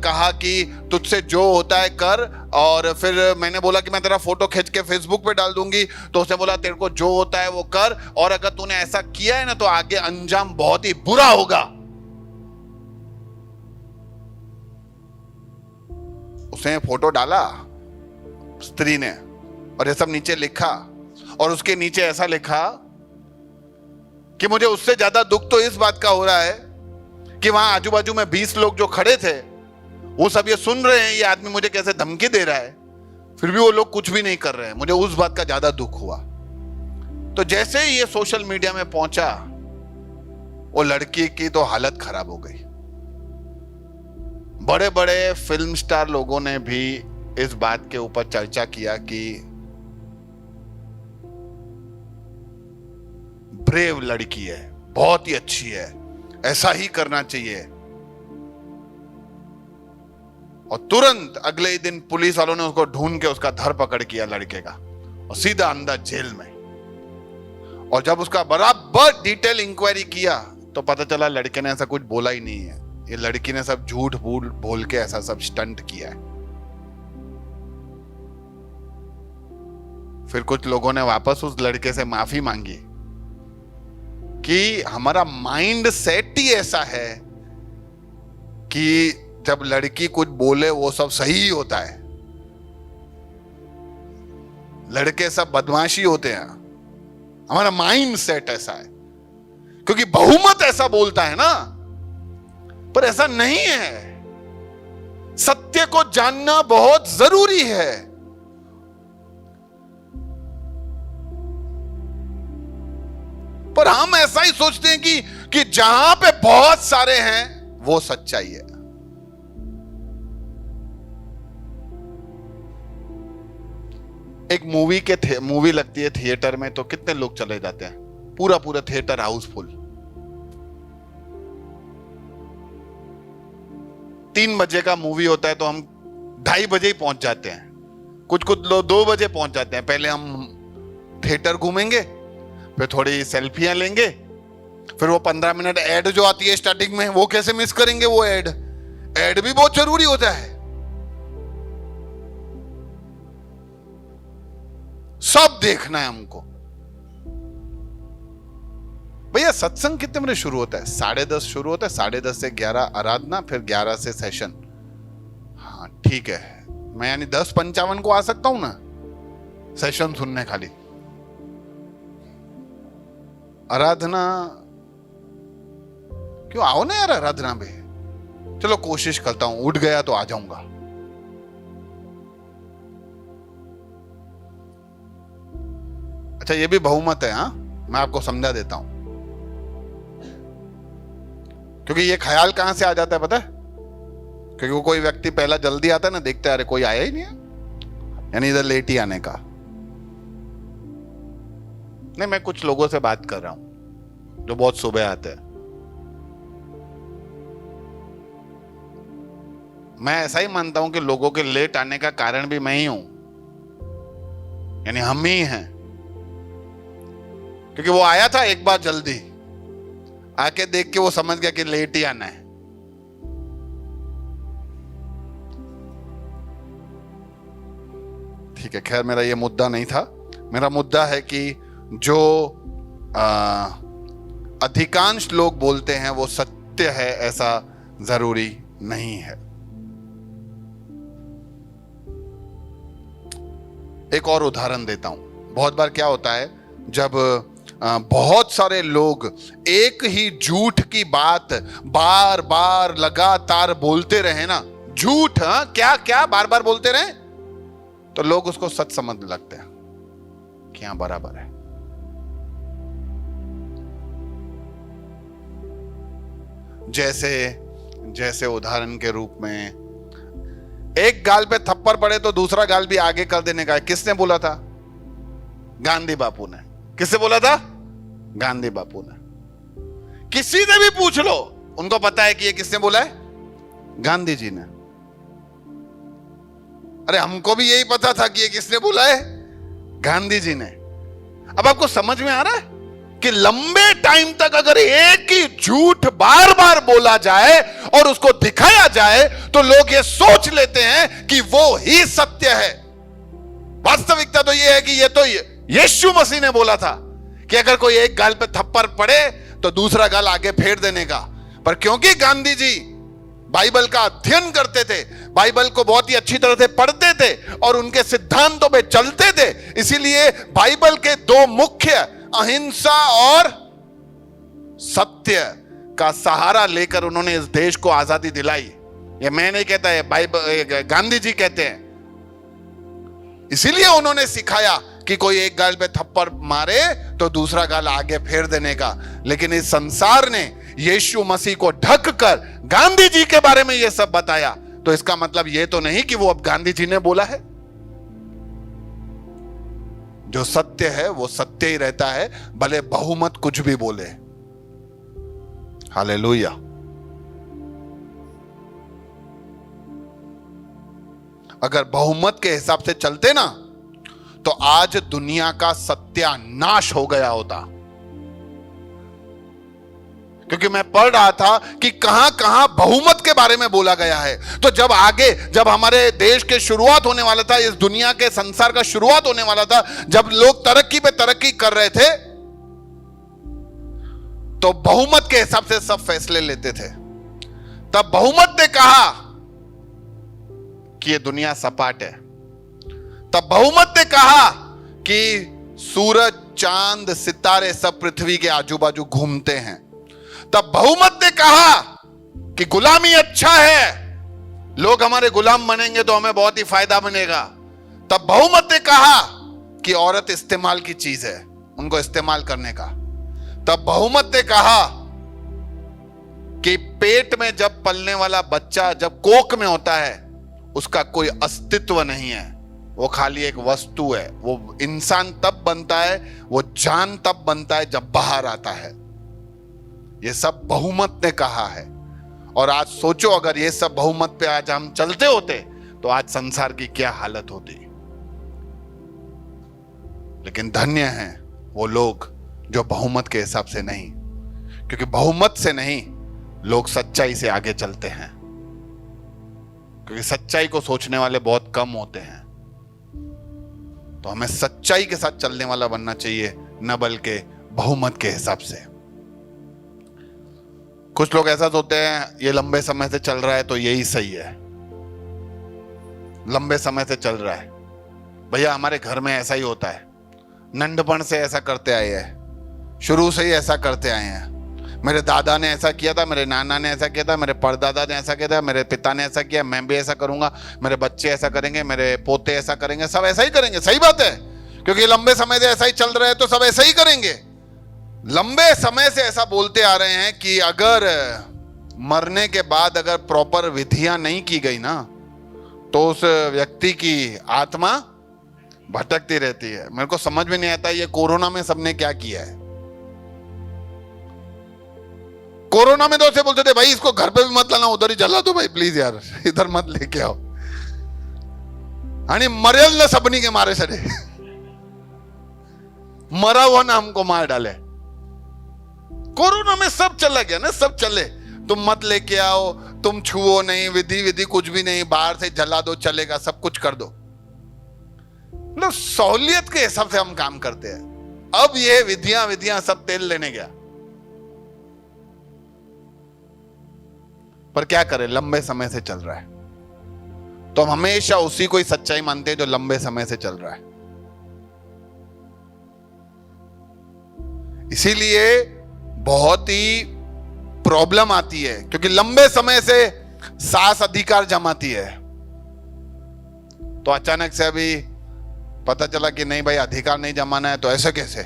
Speaker 1: कहा कि तुझसे जो होता है कर। और फिर मैंने बोला कि मैं तेरा फोटो खींच के फेसबुक पे डाल दूंगी, तो उसने बोला तेरे को जो होता है वो कर, और अगर तूने ऐसा किया है ना तो आगे अंजाम बहुत ही बुरा होगा। उसने फोटो डाला स्त्री ने, और ये सब नीचे लिखा, और उसके नीचे ऐसा लिखा कि मुझे उससे ज्यादा दुख तो इस बात का हो रहा है कि वहां आजू बाजू में 20 लोग जो खड़े थे वो सब ये सुन रहे हैं, ये आदमी मुझे कैसे धमकी दे रहा है, फिर भी वो लोग कुछ भी नहीं कर रहे हैं। मुझे उस बात का ज्यादा दुख हुआ। तो जैसे ही ये सोशल मीडिया में पहुंचा, वो लड़की की तो हालत खराब हो गई। बड़े बड़े फिल्म स्टार लोगों ने भी इस बात के ऊपर चर्चा किया कि ब्रेव लड़की है, बहुत ही अच्छी है, ऐसा ही करना चाहिए। और तुरंत अगले ही दिन पुलिस वालों ने उसको ढूंढ के उसका धरपकड़ किया लड़के का, और सीधा अंदर जेल में। और जब उसका बराबर डिटेल इंक्वायरी किया तो पता चला लड़के ने ऐसा कुछ बोला ही नहीं है, ये लड़की ने सब झूठ बोल के ऐसा सब स्टंट किया है। फिर कुछ लोगों ने वापस उस लड़के से माफी मांगी कि हमारा माइंड सेट ही ऐसा है कि जब लड़की कुछ बोले वो सब सही होता है, लड़के सब बदमाशी होते हैं। हमारा माइंड सेट ऐसा है क्योंकि बहुमत ऐसा बोलता है ना, पर ऐसा नहीं है। सत्य को जानना बहुत जरूरी है। पर हम ऐसा ही सोचते हैं कि जहां पे बहुत सारे हैं वो सच्चाई है। एक मूवी लगती है थिएटर में तो कितने लोग चले जाते हैं, पूरा थिएटर हाउसफुल। 3 बजे का मूवी होता है तो हम 2:30 बजे ही पहुंच जाते हैं। कुछ लोग 2 बजे पहुंच जाते हैं। पहले हम थिएटर घूमेंगे, फिर थोड़ी सेल्फियां लेंगे, फिर वो 15 मिनट एड जो आती है स्टार्टिंग में, वो कैसे मिस करेंगे? वो एड भी बहुत जरूरी होता है। सब देखना है हमको। भैया सत्संग कितने बजे शुरू होता है? 10:30 शुरू होता है, 10:30 से 11 आराधना, फिर 11 से सेशन। हाँ ठीक है, मैं यानी 10:55 को आ सकता हूं ना सेशन सुनने खाली। आराधना क्यों, आओ ना यार आराधना में। चलो कोशिश करता हूं, उठ गया तो आ जाऊंगा। अच्छा ये भी बहुमत है, हाँ मैं आपको समझा देता हूं। क्योंकि ये ख्याल कहां से आ जाता है पता है? क्योंकि वो कोई व्यक्ति पहला जल्दी आता है ना, देखते हैं अरे कोई आया ही नहीं है, यानी इधर लेट ही आने का। नहीं, मैं कुछ लोगों से बात कर रहा हूं जो बहुत सुबह आते हैं। मैं ऐसा ही मानता हूं कि लोगों के लेट आने का कारण भी मैं ही हूं, यानी हम ही हैं। क्योंकि वो आया था एक बार जल्दी आके देख के वो समझ गया कि लेट ही आना है। ठीक है, खैर मेरा ये मुद्दा नहीं था। मेरा मुद्दा है कि जो अधिकांश लोग बोलते हैं वो सत्य है, ऐसा जरूरी नहीं है। एक और उदाहरण देता हूं। बहुत बार क्या होता है, जब बहुत सारे लोग एक ही झूठ की बात बार बार लगातार बोलते रहे ना, झूठ, हाँ क्या क्या बार बार बोलते रहे, तो लोग उसको सच समझने लगते हैं कि हाँ बराबर है। जैसे उदाहरण के रूप में, एक गाल पे थप्पड़ पड़े तो दूसरा गाल भी आगे कर देने का है। किसने बोला था? गांधी बापू ने। किसने बोला था? गांधी बापू ने। किसी से भी पूछ लो, उनको पता है कि ये किसने बोला है? गांधी जी ने। अरे हमको भी यही पता था कि ये किसने बोला है? गांधी जी ने। अब आपको समझ में आ रहा है कि लंबे टाइम तक अगर एक ही झूठ बार बार बोला जाए और उसको दिखाया जाए तो लोग ये सोच लेते हैं कि वो ही सत्य है। वास्तविकता तो ये है कि ये तो यीशु मसीह ने बोला था कि अगर कोई एक गाल पे थप्पड़ पड़े तो दूसरा गाल आगे फेर देने का। पर क्योंकि गांधी जी बाइबल का अध्ययन करते थे, बाइबल को बहुत ही अच्छी तरह से पढ़ते थे और उनके सिद्धांतों पे चलते थे, इसीलिए बाइबल के दो मुख्य, अहिंसा और सत्य का सहारा लेकर उन्होंने इस देश को आजादी दिलाई। ये मैं नहीं कहता, है बाइबल, गांधी जी कहते हैं। इसीलिए उन्होंने सिखाया कि कोई एक गाल पे थप्पड़ मारे तो दूसरा गाल आगे फेर देने का। लेकिन इस संसार ने यीशु मसीह को ढक कर गांधी जी के बारे में यह सब बताया, तो इसका मतलब यह तो नहीं कि वो अब गांधी जी ने बोला है। जो सत्य है वो सत्य ही रहता है, भले बहुमत कुछ भी बोले। हालेलुया। अगर बहुमत के हिसाब से चलते ना तो आज दुनिया का सत्यानाश हो गया होता। क्योंकि मैं पढ़ रहा था कि कहां कहां बहुमत के बारे में बोला गया है। तो जब हमारे देश के शुरुआत होने वाला था, इस दुनिया के संसार का शुरुआत होने वाला था, जब लोग तरक्की पे तरक्की कर रहे थे, तो बहुमत के हिसाब से सब फैसले लेते थे। तब बहुमत ने कहा कि ये दुनिया सपाट है। तब बहुमत ने कहा कि सूरज, चांद, सितारे सब पृथ्वी के आजू बाजू घूमते हैं। तब बहुमत ने कहा कि गुलामी अच्छा है, लोग हमारे गुलाम बनेंगे तो हमें बहुत ही फायदा बनेगा। तब बहुमत ने कहा कि औरत इस्तेमाल की चीज है, उनको इस्तेमाल करने का। तब बहुमत ने कहा कि पेट में जब पलने वाला बच्चा जब कोख में होता है उसका कोई अस्तित्व नहीं है, वो खाली एक वस्तु है। वो इंसान तब बनता है, वो जान तब बनता है जब बाहर आता है। ये सब बहुमत ने कहा है। और आज सोचो, अगर ये सब बहुमत पे आज हम चलते होते तो आज संसार की क्या हालत होती। लेकिन धन्य हैं वो लोग जो बहुमत के हिसाब से नहीं, क्योंकि बहुमत से नहीं, लोग सच्चाई से आगे चलते हैं। क्योंकि सच्चाई को सोचने वाले बहुत कम होते हैं। तो हमें सच्चाई के साथ चलने वाला बनना चाहिए, न बल्कि बहुमत के हिसाब से। कुछ लोग ऐसा सोचते हैं ये लंबे समय से चल रहा है तो यही सही है, लंबे समय से चल रहा है। भैया हमारे घर में ऐसा ही होता है, नंढपण से ऐसा करते आए हैं। शुरू से ही ऐसा करते आए हैं। मेरे दादा ने ऐसा किया था, मेरे नाना ने ऐसा किया था, मेरे परदादा ने ऐसा किया था, मेरे पिता ने ऐसा किया, मैं भी ऐसा करूंगा, मेरे बच्चे ऐसा करेंगे, मेरे पोते ऐसा करेंगे, सब ऐसा ही करेंगे। सही बात है, क्योंकि लंबे समय से ऐसा ही चल रहा है तो सब ऐसा ही करेंगे। लंबे समय से ऐसा बोलते आ रहे हैं कि अगर मरने के बाद अगर प्रॉपर विधियां नहीं की गई ना तो उस व्यक्ति की आत्मा भटकती रहती है। मेरे को समझ में नहीं आता ये कोरोना में सबने क्या किया है। कोरोना में तो ऐसे बोलते थे भाई इसको घर पे भी मत लाना, उधर ही जला दो भाई प्लीज यार, इधर मत लेके आओ। आणि मरेल ना सबनी के मारे सड़े, मरा हुआ ना हमको मार डाले। कोरोना में सब चला गया ना, सब चले, तुम मत लेके आओ, तुम छुओ नहीं, विधि कुछ भी नहीं, बाहर से जला दो चलेगा, सब कुछ कर दो। मतलब सहूलियत के हिसाब से हम काम करते हैं। अब ये विधियां सब तेल लेने गया। पर क्या करें, लंबे समय से चल रहा है तो हम हमेशा उसी को ही सच्चाई मानते हैं जो लंबे समय से चल रहा है। इसीलिए बहुत ही प्रॉब्लम आती है, क्योंकि लंबे समय से सास अधिकार जमाती है। तो अचानक से अभी पता चला कि नहीं भाई अधिकार नहीं जमाना है, तो ऐसे कैसे?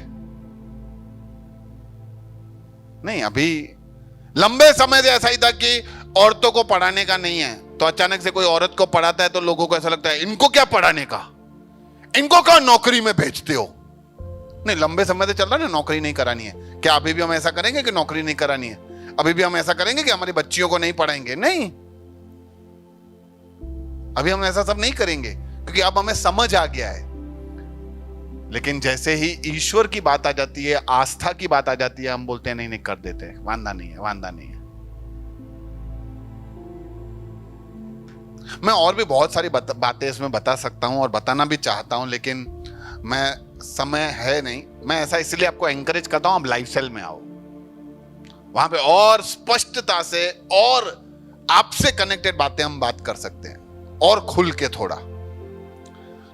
Speaker 1: नहीं, अभी लंबे समय से ऐसा ही था कि औरतों को पढ़ाने का नहीं है, तो अचानक से कोई औरत को पढ़ाता है तो लोगों को ऐसा लगता है इनको क्या पढ़ाने का, इनको क्या नौकरी में भेजते हो। नहीं, लंबे समय से चल रहा है ना, नौकरी नहीं करानी है। क्या अभी भी हम ऐसा करेंगे कि नौकरी नहीं करानी है? अभी भी हम ऐसा करेंगे कि हमारी बच्चियों को नहीं पढ़ाएंगे? नहीं, अभी हम ऐसा सब नहीं करेंगे, क्योंकि अब हमें समझ आ गया है। लेकिन जैसे ही ईश्वर की बात आ जाती है, आस्था की बात आ जाती है, हम बोलते हैं नहीं नहीं कर देते हैं, वांदा नहीं है, वांदा नहीं है। मैं और भी बहुत सारी बातें इसमें बता सकता हूं और बताना भी चाहता हूं, लेकिन मैं समय है नहीं। मैं ऐसा इसलिए आपको एनकरेज करता हूं, आप लाइफस्टाइल में आओ, वहां पे और स्पष्टता से और आपसे कनेक्टेड बातें हम बात कर सकते हैं और खुल के थोड़ा।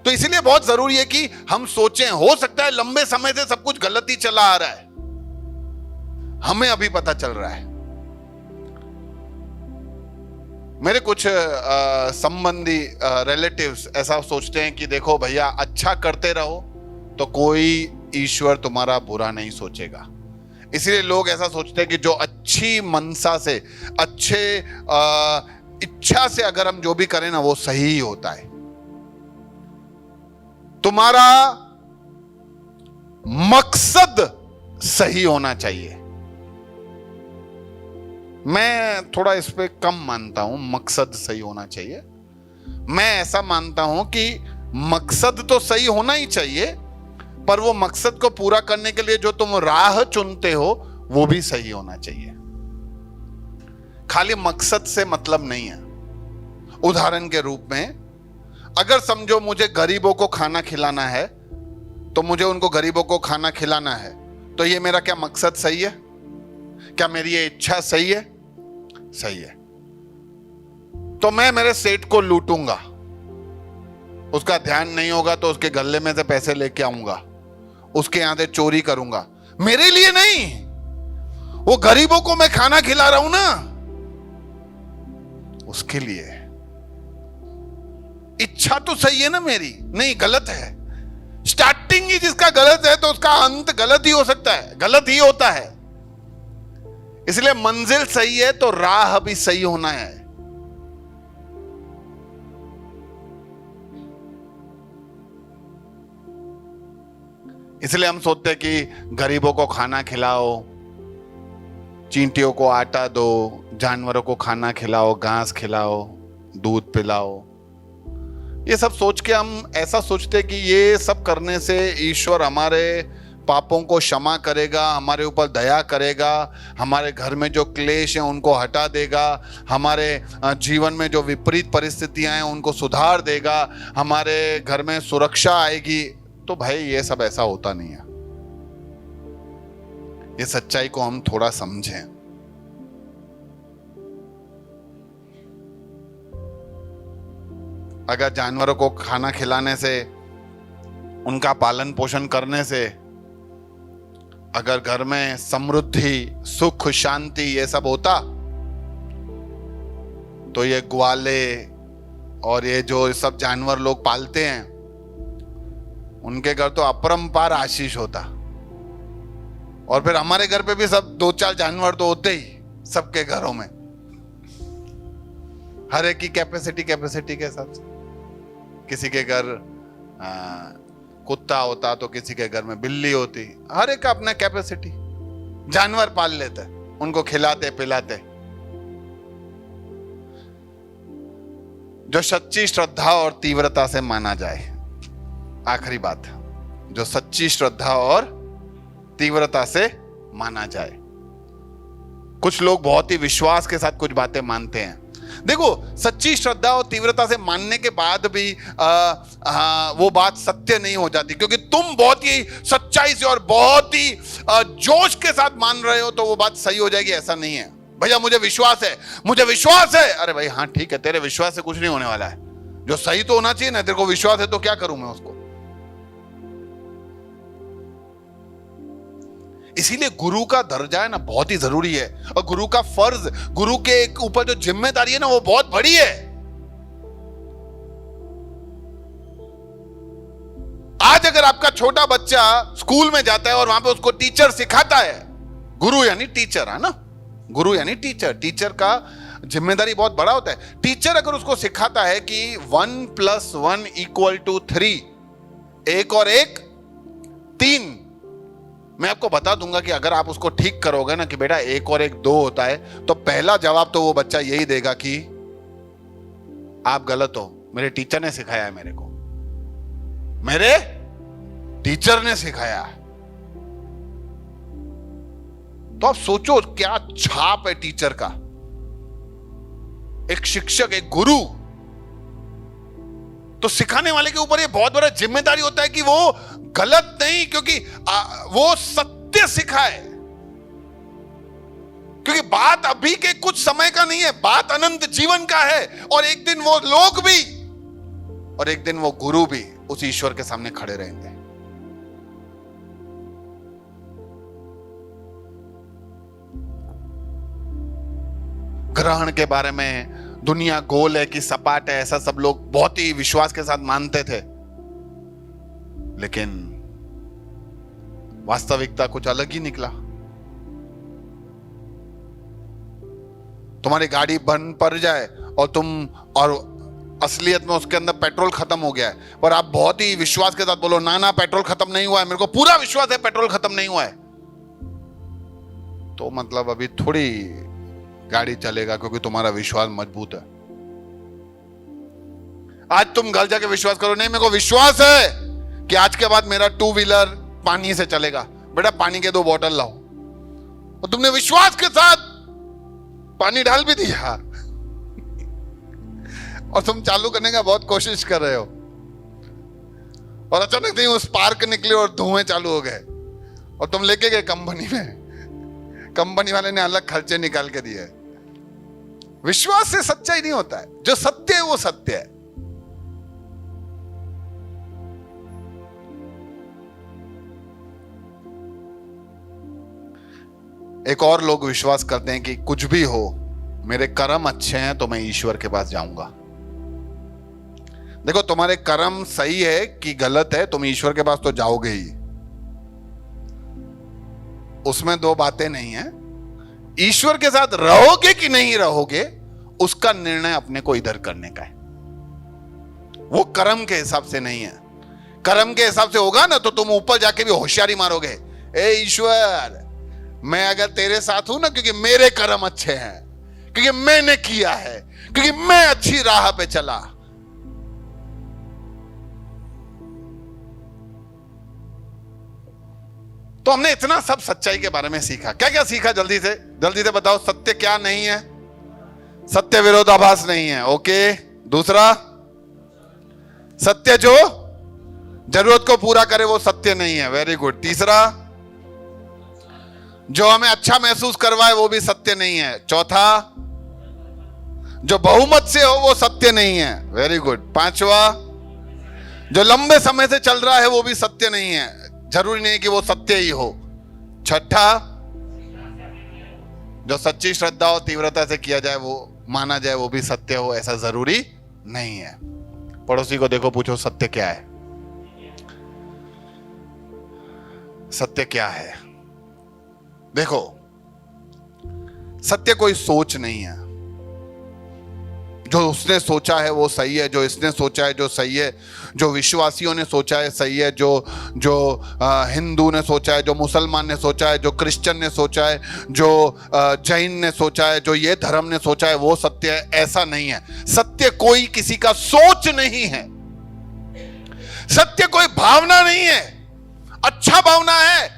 Speaker 1: तो इसीलिए बहुत जरूरी है कि हम सोचें। हो सकता है लंबे समय से सब कुछ गलत ही चला आ रहा है, हमें अभी पता चल रहा है। मेरे कुछ संबंधी रिलेटिव्स ऐसा सोचते हैं कि देखो भैया, अच्छा करते रहो तो कोई ईश्वर तुम्हारा बुरा नहीं सोचेगा। इसलिए लोग ऐसा सोचते हैं कि जो अच्छी मनसा से, अच्छे इच्छा से अगर हम जो भी करें ना वो सही ही होता है। तुम्हारा मकसद सही होना चाहिए। मैं थोड़ा इस पे कम मानता हूं, मकसद सही होना चाहिए। मैं ऐसा मानता हूं कि मकसद तो सही होना ही चाहिए, पर वो मकसद को पूरा करने के लिए जो तुम राह चुनते हो वो भी सही होना चाहिए। खाली मकसद से मतलब नहीं है। उदाहरण के रूप में, अगर समझो मुझे गरीबों को खाना खिलाना है, तो मुझे उनको गरीबों को खाना खिलाना है, तो ये मेरा क्या मकसद सही है? क्या मेरी ये इच्छा सही है? सही है। तो मैं मेरे सेठ को लूटूंगा, उसका ध्यान नहीं होगा तो उसके गले में से पैसे लेके आऊंगा, उसके यहां से चोरी करूंगा। मेरे लिए नहीं, वो गरीबों को मैं खाना खिला रहा हूं ना, उसके लिए। इच्छा तो सही है ना मेरी, नहीं गलत है। स्टार्टिंग ही जिसका गलत है तो उसका अंत गलत ही हो सकता है, गलत ही होता है। इसलिए मंजिल सही है तो राह भी सही होना है। इसलिए हम सोचते हैं कि गरीबों को खाना खिलाओ, चींटियों को आटा दो, जानवरों को खाना खिलाओ, घास खिलाओ, दूध पिलाओ। ये सब सोच के हम ऐसा सोचते हैं कि ये सब करने से ईश्वर हमारे पापों को क्षमा करेगा, हमारे ऊपर दया करेगा, हमारे घर में जो क्लेश हैं उनको हटा देगा, हमारे जीवन में जो विपरीत परिस्थितियां हैं उनको सुधार देगा, हमारे घर में सुरक्षा आएगी। तो भाई ये सब ऐसा होता नहीं है। ये सच्चाई को हम थोड़ा समझें। अगर जानवरों को खाना खिलाने से, उनका पालन पोषण करने से अगर घर में समृद्धि, सुख, शांति ये सब होता तो ये ग्वाले और ये जो सब जानवर लोग पालते हैं उनके घर तो अपरंपार आशीष होता। और फिर हमारे घर पे भी सब 2-4 जानवर तो होते ही सबके घरों में, हर एक की कैपेसिटी के हिसाब से। किसी के घर कुत्ता होता तो किसी के घर में बिल्ली होती, हर एक का अपना कैपेसिटी। जानवर पाल लेते, उनको खिलाते पिलाते। जो सच्ची श्रद्धा और तीव्रता से माना जाए, आखिरी बात, जो सच्ची श्रद्धा और तीव्रता से माना जाए। कुछ लोग बहुत ही विश्वास के साथ कुछ बातें मानते हैं। देखो, सच्ची श्रद्धा और तीव्रता से मानने के बाद भी वो बात सत्य नहीं हो जाती, क्योंकि तुम बहुत ही सच्चाई से और बहुत ही जोश के साथ मान रहे हो तो वो बात सही हो जाएगी, ऐसा नहीं है। भैया मुझे विश्वास है, मुझे विश्वास है। अरे भाई हाँ ठीक है, तेरे विश्वास से कुछ नहीं होने वाला है। जो सही तो होना चाहिए ना, तेरे को विश्वास है तो क्या करूं मैं उसको। इसीलिए गुरु का दर्जा है ना बहुत ही जरूरी है, और गुरु का फर्ज, गुरु के ऊपर जो जिम्मेदारी है ना वो बहुत बड़ी है। आज अगर आपका छोटा बच्चा स्कूल में जाता है और वहां पे उसको टीचर सिखाता है, गुरु यानी टीचर है ना, गुरु यानी टीचर, टीचर का जिम्मेदारी बहुत बड़ा होता है। टीचर अगर उसको सिखाता है कि 1 + 1 = 3, 1 और 1 3, मैं आपको बता दूंगा कि अगर आप उसको ठीक करोगे ना कि बेटा 1 और 1 2 होता है, तो पहला जवाब तो वो बच्चा यही देगा कि आप गलत हो, मेरे टीचर ने सिखाया है, मेरे टीचर ने सिखाया है। तो आप सोचो क्या छाप है टीचर का, एक शिक्षक, एक गुरु। तो सिखाने वाले के ऊपर ये बहुत बड़ा जिम्मेदारी होता है कि वो गलत नहीं, क्योंकि वो सत्य सिखाए। क्योंकि बात अभी के कुछ समय का नहीं है, बात अनंत जीवन का है। और एक दिन वो लोग भी और एक दिन वो गुरु भी उस ईश्वर के सामने खड़े रहेंगे। ग्रहण के बारे में दुनिया गोल है कि सपाट है, ऐसा सब लोग बहुत ही विश्वास के साथ मानते थे, लेकिन वास्तविकता कुछ अलग ही निकला। तुम्हारी गाड़ी बंद पड़ जाए और असलियत में उसके अंदर पेट्रोल खत्म हो गया है, पर आप बहुत ही विश्वास के साथ बोलो ना पेट्रोल खत्म नहीं हुआ है, मेरे को पूरा विश्वास है पेट्रोल खत्म नहीं हुआ है, तो मतलब अभी थोड़ी गाड़ी चलेगा, क्योंकि तुम्हारा विश्वास मजबूत है। आज तुम घर जाके विश्वास करो, नहीं मेरे को विश्वास है कि आज के बाद मेरा 2 व्हीलर पानी से चलेगा, बेटा पानी के 2 बोतल लाओ, और तुमने विश्वास के साथ पानी डाल भी दिया और तुम चालू करने का बहुत कोशिश कर रहे हो, और अचानक से उस पार्क निकले और धुएं चालू हो गए, और तुम लेके गए कंपनी में, कंपनी वाले ने अलग खर्चे निकाल के दिए। विश्वास से सच्चाई नहीं होता है, जो सत्य है वो सत्य है। एक और लोग विश्वास करते हैं कि कुछ भी हो, मेरे कर्म अच्छे हैं तो मैं ईश्वर के पास जाऊंगा। देखो, तुम्हारे कर्म सही है कि गलत है, तुम ईश्वर के पास तो जाओगे ही, उसमें 2 बातें नहीं है। ईश्वर के साथ रहोगे कि नहीं रहोगे, उसका निर्णय अपने को इधर करने का है, वो कर्म के हिसाब से नहीं है। कर्म के हिसाब से होगा ना तो तुम ऊपर जाके भी होशियारी मारोगे, ए ईश्वर मैं अगर तेरे साथ हूं ना, क्योंकि मेरे कर्म अच्छे हैं, क्योंकि मैंने किया है, क्योंकि मैं अच्छी राह पे चला। तो हमने इतना सब सच्चाई के बारे में सीखा। क्या क्या सीखा, जल्दी से बताओ। सत्य क्या नहीं है? सत्य विरोधाभास नहीं है, ओके। दूसरा, सत्य जो जरूरत को पूरा करे वो सत्य नहीं है, वेरी गुड। तीसरा, जो हमें अच्छा महसूस करवाए वो भी सत्य नहीं है। चौथा, जो बहुमत से हो वो सत्य नहीं है, वेरी गुड। पांचवा, जो लंबे समय से चल रहा है वो भी सत्य नहीं है, जरूरी नहीं कि वो सत्य ही हो। छठा, जो सच्ची श्रद्धा और तीव्रता से किया जाए वो माना जाए वो भी सत्य हो, ऐसा जरूरी नहीं है। पड़ोसी को देखो, पूछो सत्य क्या है? सत्य क्या है? देखो, सत्य कोई सोच नहीं है। जो उसने सोचा है वो सही है, जो इसने सोचा है जो सही है, जो विश्वासियों ने सोचा है सही है, जो हिंदू ने सोचा है, जो मुसलमान ने सोचा है, जो क्रिश्चियन ने सोचा है, जो जैन ने सोचा है, जो ये धर्म ने सोचा है वो सत्य है, ऐसा नहीं है। सत्य कोई किसी का सोच नहीं है। सत्य कोई भावना नहीं है। अच्छा भावना है,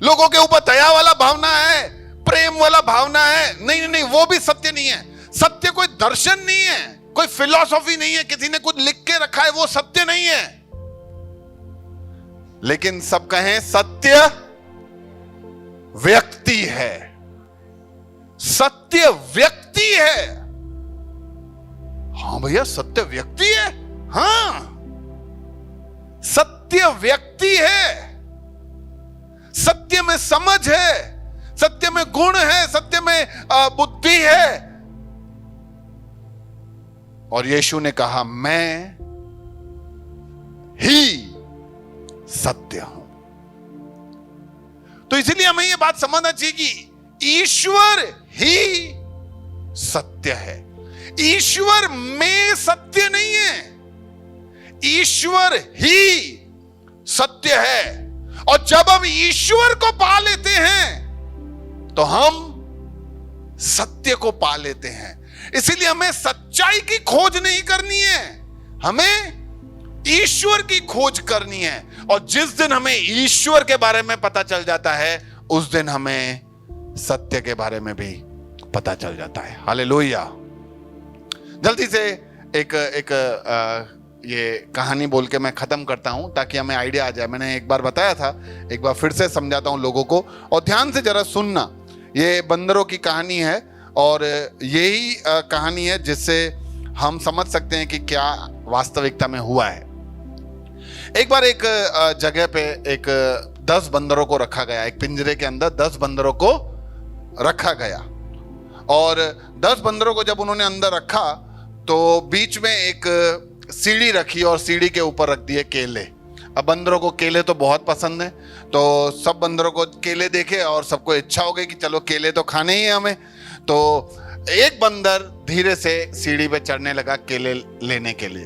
Speaker 1: लोगों के ऊपर दया वाला भावना है, प्रेम वाला भावना है, नहीं नहीं, वो भी सत्य नहीं है। सत्य कोई दर्शन नहीं है, कोई फिलॉसफी नहीं है, किसी ने कुछ लिख के रखा है, वो सत्य नहीं है। लेकिन सब कहें सत्य व्यक्ति है। सत्य व्यक्ति है। हाँ भैया, सत्य व्यक्ति है। हाँ, सत्य व्यक्ति है। सत्य में समझ है, सत्य में गुण है, सत्य में बुद्धि है। और यीशु ने कहा, मैं ही सत्य हूं। तो इसलिए हमें यह बात समझना चाहिए कि ईश्वर ही सत्य है। ईश्वर में सत्य नहीं है, ईश्वर ही सत्य है। और जब हम ईश्वर को पा लेते हैं तो हम सत्य को पा लेते हैं। इसीलिए हमें सच्चाई की खोज नहीं करनी है, हमें ईश्वर की खोज करनी है। और जिस दिन हमें ईश्वर के बारे में पता चल जाता है, उस दिन हमें सत्य के बारे में भी पता चल जाता है। हालेलुया। जल्दी से एक ये कहानी बोल के मैं खत्म करता हूं ताकि हमें आइडिया आ जाए। मैंने एक बार बताया था, एक बार फिर से समझाता हूं लोगों को, और ध्यान से जरा सुनना। ये बंदरों की कहानी है और यही कहानी है जिससे हम समझ सकते हैं कि क्या वास्तविकता में हुआ है। एक बार एक जगह पे एक 10 बंदरों को रखा गया, एक पिंजरे के अंदर 10 बंदरों को रखा गया। और 10 बंदरों को जब उन्होंने अंदर रखा तो बीच में एक सीढ़ी रखी और सीढ़ी के ऊपर रख दिए केले। अब बंदरों को केले तो बहुत पसंद है, तो सब बंदरों को केले देखे और सबको इच्छा हो गई कि चलो केले तो खाने ही है हमें। तो एक बंदर धीरे से सीढ़ी पे चढ़ने लगा केले लेने के लिए।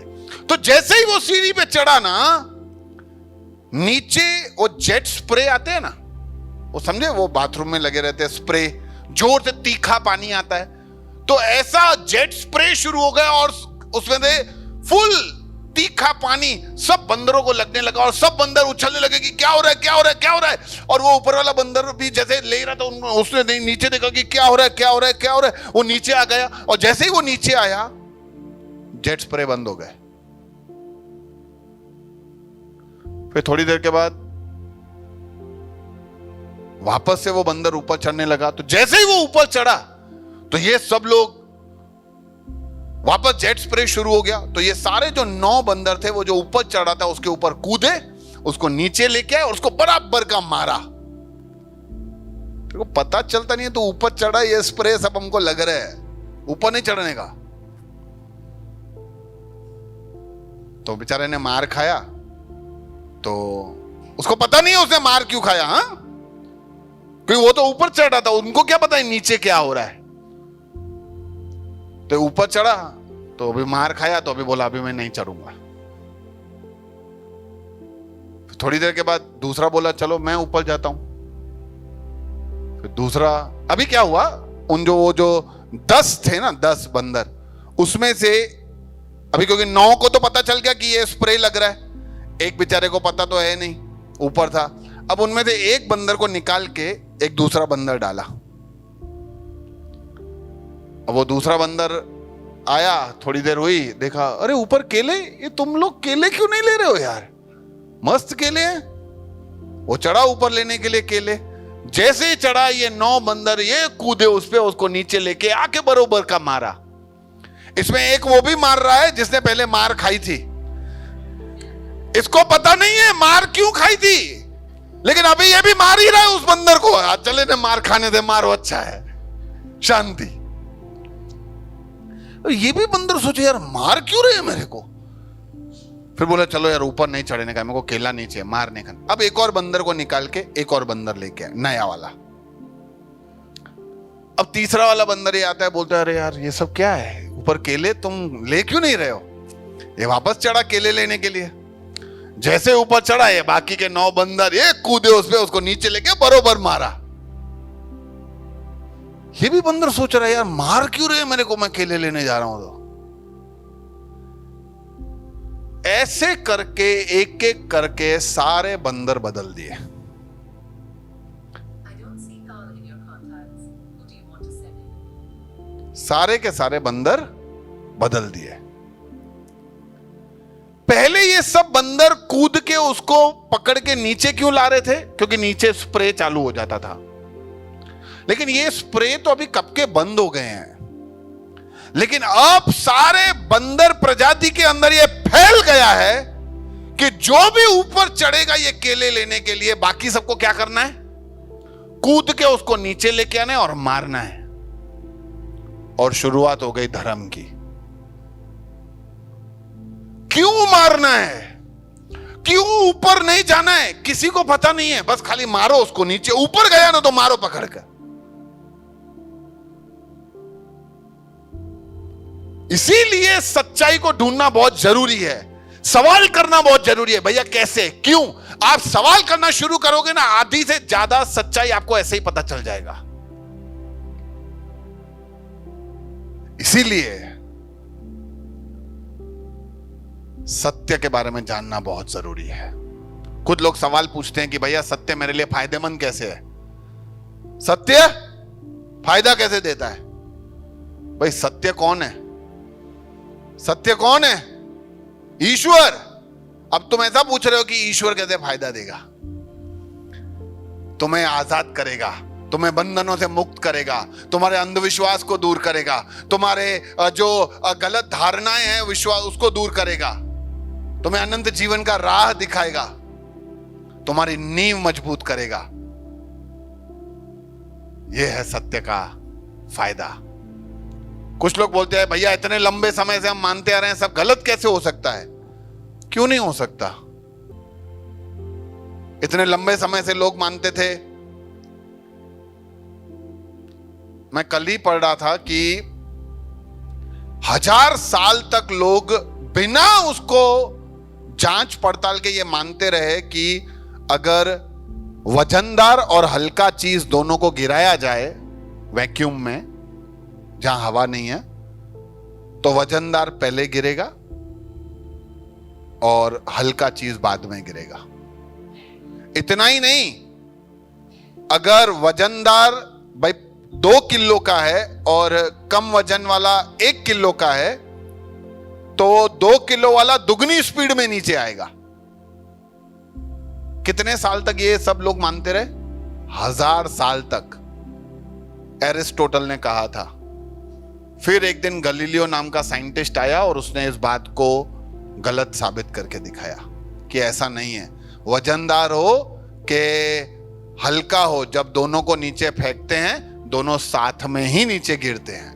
Speaker 1: तो जैसे ही वो सीढ़ी पे चढ़ा ना, नीचे वो जेट स्प्रे आते हैं ना, वो समझे, वो बाथरूम में लगे रहते हैं स्प्रे, जोर से तीखा पानी आता है। तो ऐसा जेट स्प्रे शुरू हो गया और उसमें से फुल तीखा पानी सब बंदरों को लगने लगा और सब बंदर उछलने लगे कि क्या हो रहा है, क्या हो रहा है, क्या हो रहा है। और वो ऊपर वाला बंदर भी जैसे ले रहा था, उसने नीचे देखा कि क्या हो रहा है, क्या हो रहा है, क्या हो रहा है। वो नीचे आ गया और जैसे ही वो नीचे आया, जेट स्प्रे बंद हो गए। फिर थोड़ी देर के बाद वापस से वो बंदर ऊपर चढ़ने लगा। तो जैसे ही वो ऊपर चढ़ा तो ये सब लोग वापस जेट स्प्रे शुरू हो गया। तो ये सारे जो 9 बंदर थे, वो जो ऊपर चढ़ा था उसके ऊपर कूदे, उसको नीचे लेके आए और उसको बराबर का मारा। तेरे को पता चलता नहीं है, तो ऊपर चढ़ा, ये स्प्रे सब हमको लग रहा है, ऊपर नहीं चढ़ने का। तो बेचारे ने मार खाया, तो उसको पता नहीं है उसने मार क्यों खाया। हाँ, क्योंकि वो तो ऊपर चढ़ रहा था, उनको क्या पता है नीचे क्या हो रहा है। तो ऊपर चढ़ा तो अभी मार खाया, तो अभी बोला अभी मैं नहीं चढ़ूंगा। थोड़ी देर के बाद दूसरा बोला चलो मैं ऊपर जाता हूं। फिर दूसरा, अभी क्या हुआ, उन वो जो 10 थे ना, 10 बंदर, उसमें से अभी क्योंकि 9 को तो पता चल गया कि ये स्प्रे लग रहा है, एक बेचारे को पता तो है नहीं, ऊपर था। अब उनमें से एक बंदर को निकाल के एक दूसरा बंदर डाला। अब वो दूसरा बंदर आया, थोड़ी देर हुई, देखा अरे ऊपर केले, ये तुम लोग केले क्यों नहीं ले रहे हो यार, मस्त केले हैं। वो चढ़ा ऊपर लेने के लिए केले। जैसे ही चढ़ा, ये 9 बंदर ये कूदे उस पे, उसको नीचे लेके आके बरोबर का मारा। इसमें एक वो भी मार रहा है जिसने पहले मार खाई थी। इसको पता नहीं है मार क्यों खाई थी, लेकिन अभी ये भी मार ही रहा है उस बंदर को। आज चले ने मार खाने दे, मारो अच्छा है, शांति। ये भी बंदर सोचे यार मार क्यों रहे हैं मेरे को। फिर बोला चलो यार ऊपर नहीं चढ़ने का, मेरे को केला नहीं चाहिए, मार नहीं खाना। अब एक और बंदर को निकाल के एक और बंदर लेके आए, नया वाला। अब तीसरा वाला बंदर ही आता है, बोलता है अरे यार ये सब क्या है, ऊपर केले तुम ले क्यों नहीं रहे हो। ये वापस चढ़ा केले लेने के लिए। जैसे ऊपर चढ़ा, ये बाकी के 9 बंदर ये कूदे उस पे, उसको नीचे लेके बरोबर मारा। ये भी बंदर सोच रहा है यार मार क्यों रहे मेरे को, मैं केले लेने जा रहा हूं। तो ऐसे करके एक एक करके सारे बंदर बदल दिए। सारे के सारे बंदर बदल दिए। पहले ये सब बंदर कूद के उसको पकड़ के नीचे क्यों ला रहे थे, क्योंकि नीचे स्प्रे चालू हो जाता था। लेकिन ये स्प्रे तो अभी कब के बंद हो गए हैं। लेकिन अब सारे बंदर प्रजाति के अंदर ये फैल गया है कि जो भी ऊपर चढ़ेगा ये केले लेने के लिए, बाकी सबको क्या करना है, कूद के उसको नीचे लेके आना है और मारना है। और शुरुआत हो गई धर्म की। क्यों मारना है, क्यों ऊपर नहीं जाना है, किसी को पता नहीं है, बस खाली मारो उसको नीचे। ऊपर गया ना तो मारो पकड़ कर। इसीलिए सच्चाई को ढूंढना बहुत जरूरी है, सवाल करना बहुत जरूरी है। भैया कैसे, क्यों, आप सवाल करना शुरू करोगे ना, आधी से ज्यादा सच्चाई आपको ऐसे ही पता चल जाएगा। इसीलिए सत्य के बारे में जानना बहुत जरूरी है। कुछ लोग सवाल पूछते हैं कि भैया सत्य मेरे लिए फायदेमंद कैसे है, सत्य फायदा कैसे देता है। भाई सत्य कौन है, सत्य कौन है, ईश्वर। अब तुम ऐसा पूछ रहे हो कि ईश्वर कैसे फायदा देगा, तुम्हें आजाद करेगा, तुम्हें बंधनों से मुक्त करेगा, तुम्हारे अंधविश्वास को दूर करेगा, तुम्हारे जो गलत धारणाएं हैं विश्वास उसको दूर करेगा, तुम्हें अनंत जीवन का राह दिखाएगा, तुम्हारी नींव मजबूत करेगा। यह है सत्य का फायदा। कुछ लोग बोलते हैं भैया इतने लंबे समय से हम मानते आ रहे हैं, सब गलत कैसे हो सकता है। क्यों नहीं हो सकता, इतने लंबे समय से लोग मानते थे। मैं कल ही पढ़ रहा था कि 1000 साल तक लोग बिना उसको जांच पड़ताल के ये मानते रहे कि अगर वजनदार और हल्का चीज दोनों को गिराया जाए वैक्यूम में जहां हवा नहीं है, तो वजनदार पहले गिरेगा और हल्का चीज बाद में गिरेगा। इतना ही नहीं, अगर वजनदार भाई 2 किलो का है और कम वजन वाला 1 किलो का है, तो 2 किलो वाला दुगनी स्पीड में नीचे आएगा। कितने साल तक ये सब लोग मानते रहे, 1000 साल तक एरिस्टोटल ने कहा था। फिर एक दिन गलीलियो नाम का साइंटिस्ट आया और उसने इस बात को गलत साबित करके दिखाया कि ऐसा नहीं है। वजनदार हो कि हल्का हो, जब दोनों को नीचे फेंकते हैं दोनों साथ में ही नीचे गिरते हैं।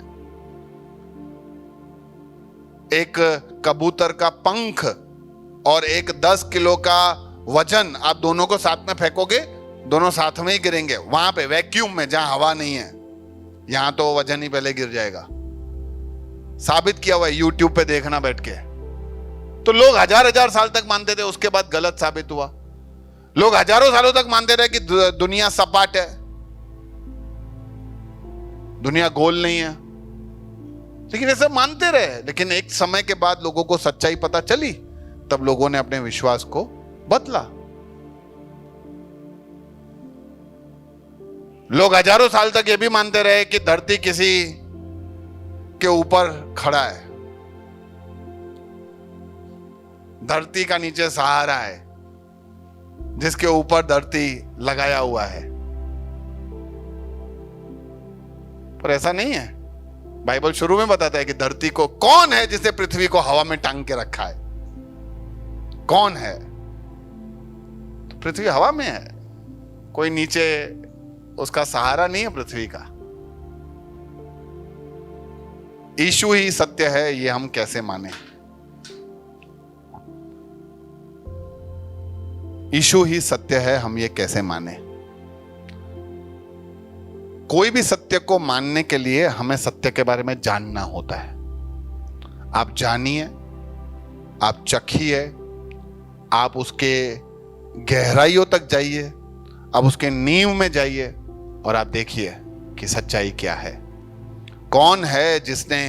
Speaker 1: एक कबूतर का पंख और एक 10 किलो का वजन आप दोनों को साथ में फेंकोगे, दोनों साथ में ही गिरेंगे। वहां पे वैक्यूम में जहां हवा नहीं है, यहां तो वजन ही पहले गिर जाएगा। साबित किया हुआ है, यूट्यूब पे देखना बैठ के। तो लोग 1000 साल तक मानते थे, उसके बाद गलत साबित हुआ। लोग हजारों सालों तक मानते रहे कि दुनिया सपाट है, दुनिया गोल नहीं है, लेकिन ऐसे मानते रहे। लेकिन एक समय के बाद लोगों को सच्चाई पता चली, तब लोगों ने अपने विश्वास को बदला। लोग हजारों साल तक ये भी मानते रहे कि धरती किसी के ऊपर खड़ा है, धरती का नीचे सहारा है जिसके ऊपर धरती लगाया हुआ है। पर ऐसा नहीं है। बाइबल शुरू में बताता है कि धरती को कौन है जिसे पृथ्वी को हवा में टांग के रखा है, कौन है। तो पृथ्वी हवा में है, कोई नीचे उसका सहारा नहीं है पृथ्वी का। यीशु ही सत्य है, ये हम कैसे माने? यीशु ही सत्य है, हम ये कैसे माने? कोई भी सत्य को मानने के लिए हमें सत्य के बारे में जानना होता है। आप जानिए, आप चखिए, आप उसके गहराइयों तक जाइए, आप उसके नींव में जाइए और आप देखिए कि सच्चाई क्या है। कौन है जिसने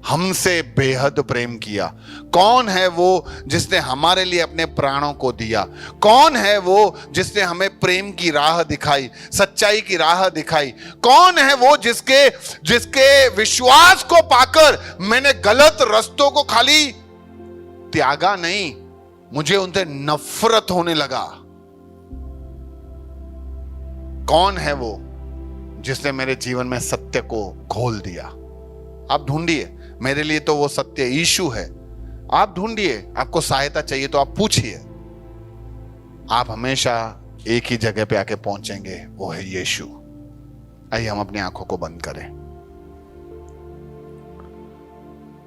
Speaker 1: हमसे बेहद प्रेम किया? कौन है वो जिसने हमारे लिए अपने प्राणों को दिया? कौन है वो जिसने हमें प्रेम की राह दिखाई, सच्चाई की राह दिखाई? कौन है वो जिसके विश्वास को पाकर मैंने गलत रास्तों को खाली त्यागा नहीं, मुझे उनसे नफरत होने लगा? कौन है वो जिसने मेरे जीवन में सत्य को घोल दिया? आप ढूंढिए। मेरे लिए तो वो सत्य यीशु है। आप ढूंढिए। आपको सहायता चाहिए तो आप पूछिए। आप हमेशा एक ही जगह पे आके पहुंचेंगे, वो है यीशु। आइए हम अपनी आंखों को बंद करें।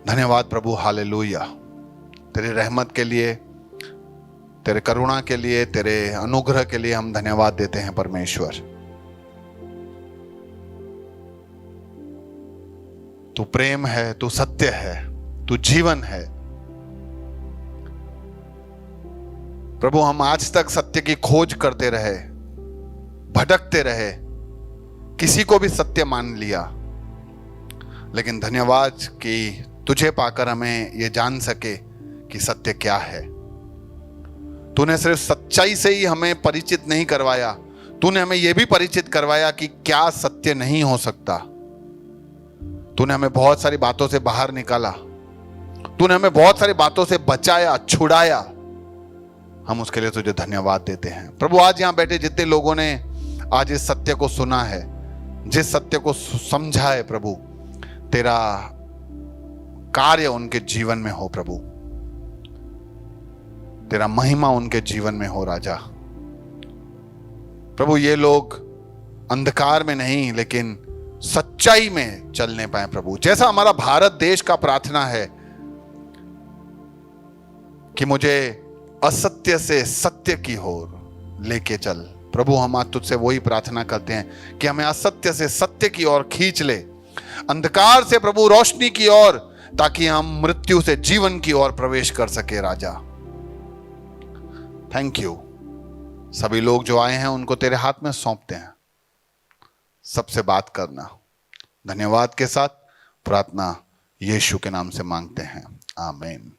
Speaker 1: धन्यवाद प्रभु, हालेलुया। तेरी रहमत के लिए, तेरे करुणा के लिए, तेरे अनुग्रह के लिए हम धन्यवाद देते हैं परमेश्वर। तू प्रेम है, तू सत्य है, तू जीवन है। प्रभु, हम आज तक सत्य की खोज करते रहे, भटकते रहे, किसी को भी सत्य मान लिया, लेकिन धन्यवाद कि तुझे पाकर हमें यह जान सके कि सत्य क्या है। तूने सिर्फ सच्चाई से ही हमें परिचित नहीं करवाया, तूने हमें यह भी परिचित करवाया कि क्या सत्य नहीं हो सकता। तूने हमें बहुत सारी बातों से बाहर निकाला, तूने हमें बहुत सारी बातों से बचाया, छुड़ाया। हम उसके लिए तुझे धन्यवाद देते हैं। प्रभु, आज यहां बैठे जितने लोगों ने आज इस सत्य को सुना है, जिस सत्य को समझा है, प्रभु तेरा कार्य उनके जीवन में हो, प्रभु तेरा महिमा उनके जीवन में हो राजा। प्रभु, ये लोग अंधकार में नहीं लेकिन सच्चाई में चलने पाए प्रभु। जैसा हमारा भारत देश का प्रार्थना है कि मुझे असत्य से सत्य की ओर लेके चल, प्रभु हम आज तुझसे वही प्रार्थना करते हैं कि हमें असत्य से सत्य की ओर खींच ले, अंधकार से प्रभु रोशनी की ओर, ताकि हम मृत्यु से जीवन की ओर प्रवेश कर सके राजा। Thank you. सभी लोग जो आए हैं उनको तेरे हाथ में सौंपते हैं, सबसे बात करना। धन्यवाद के साथ प्रार्थना यीशु के नाम से मांगते हैं, आमीन।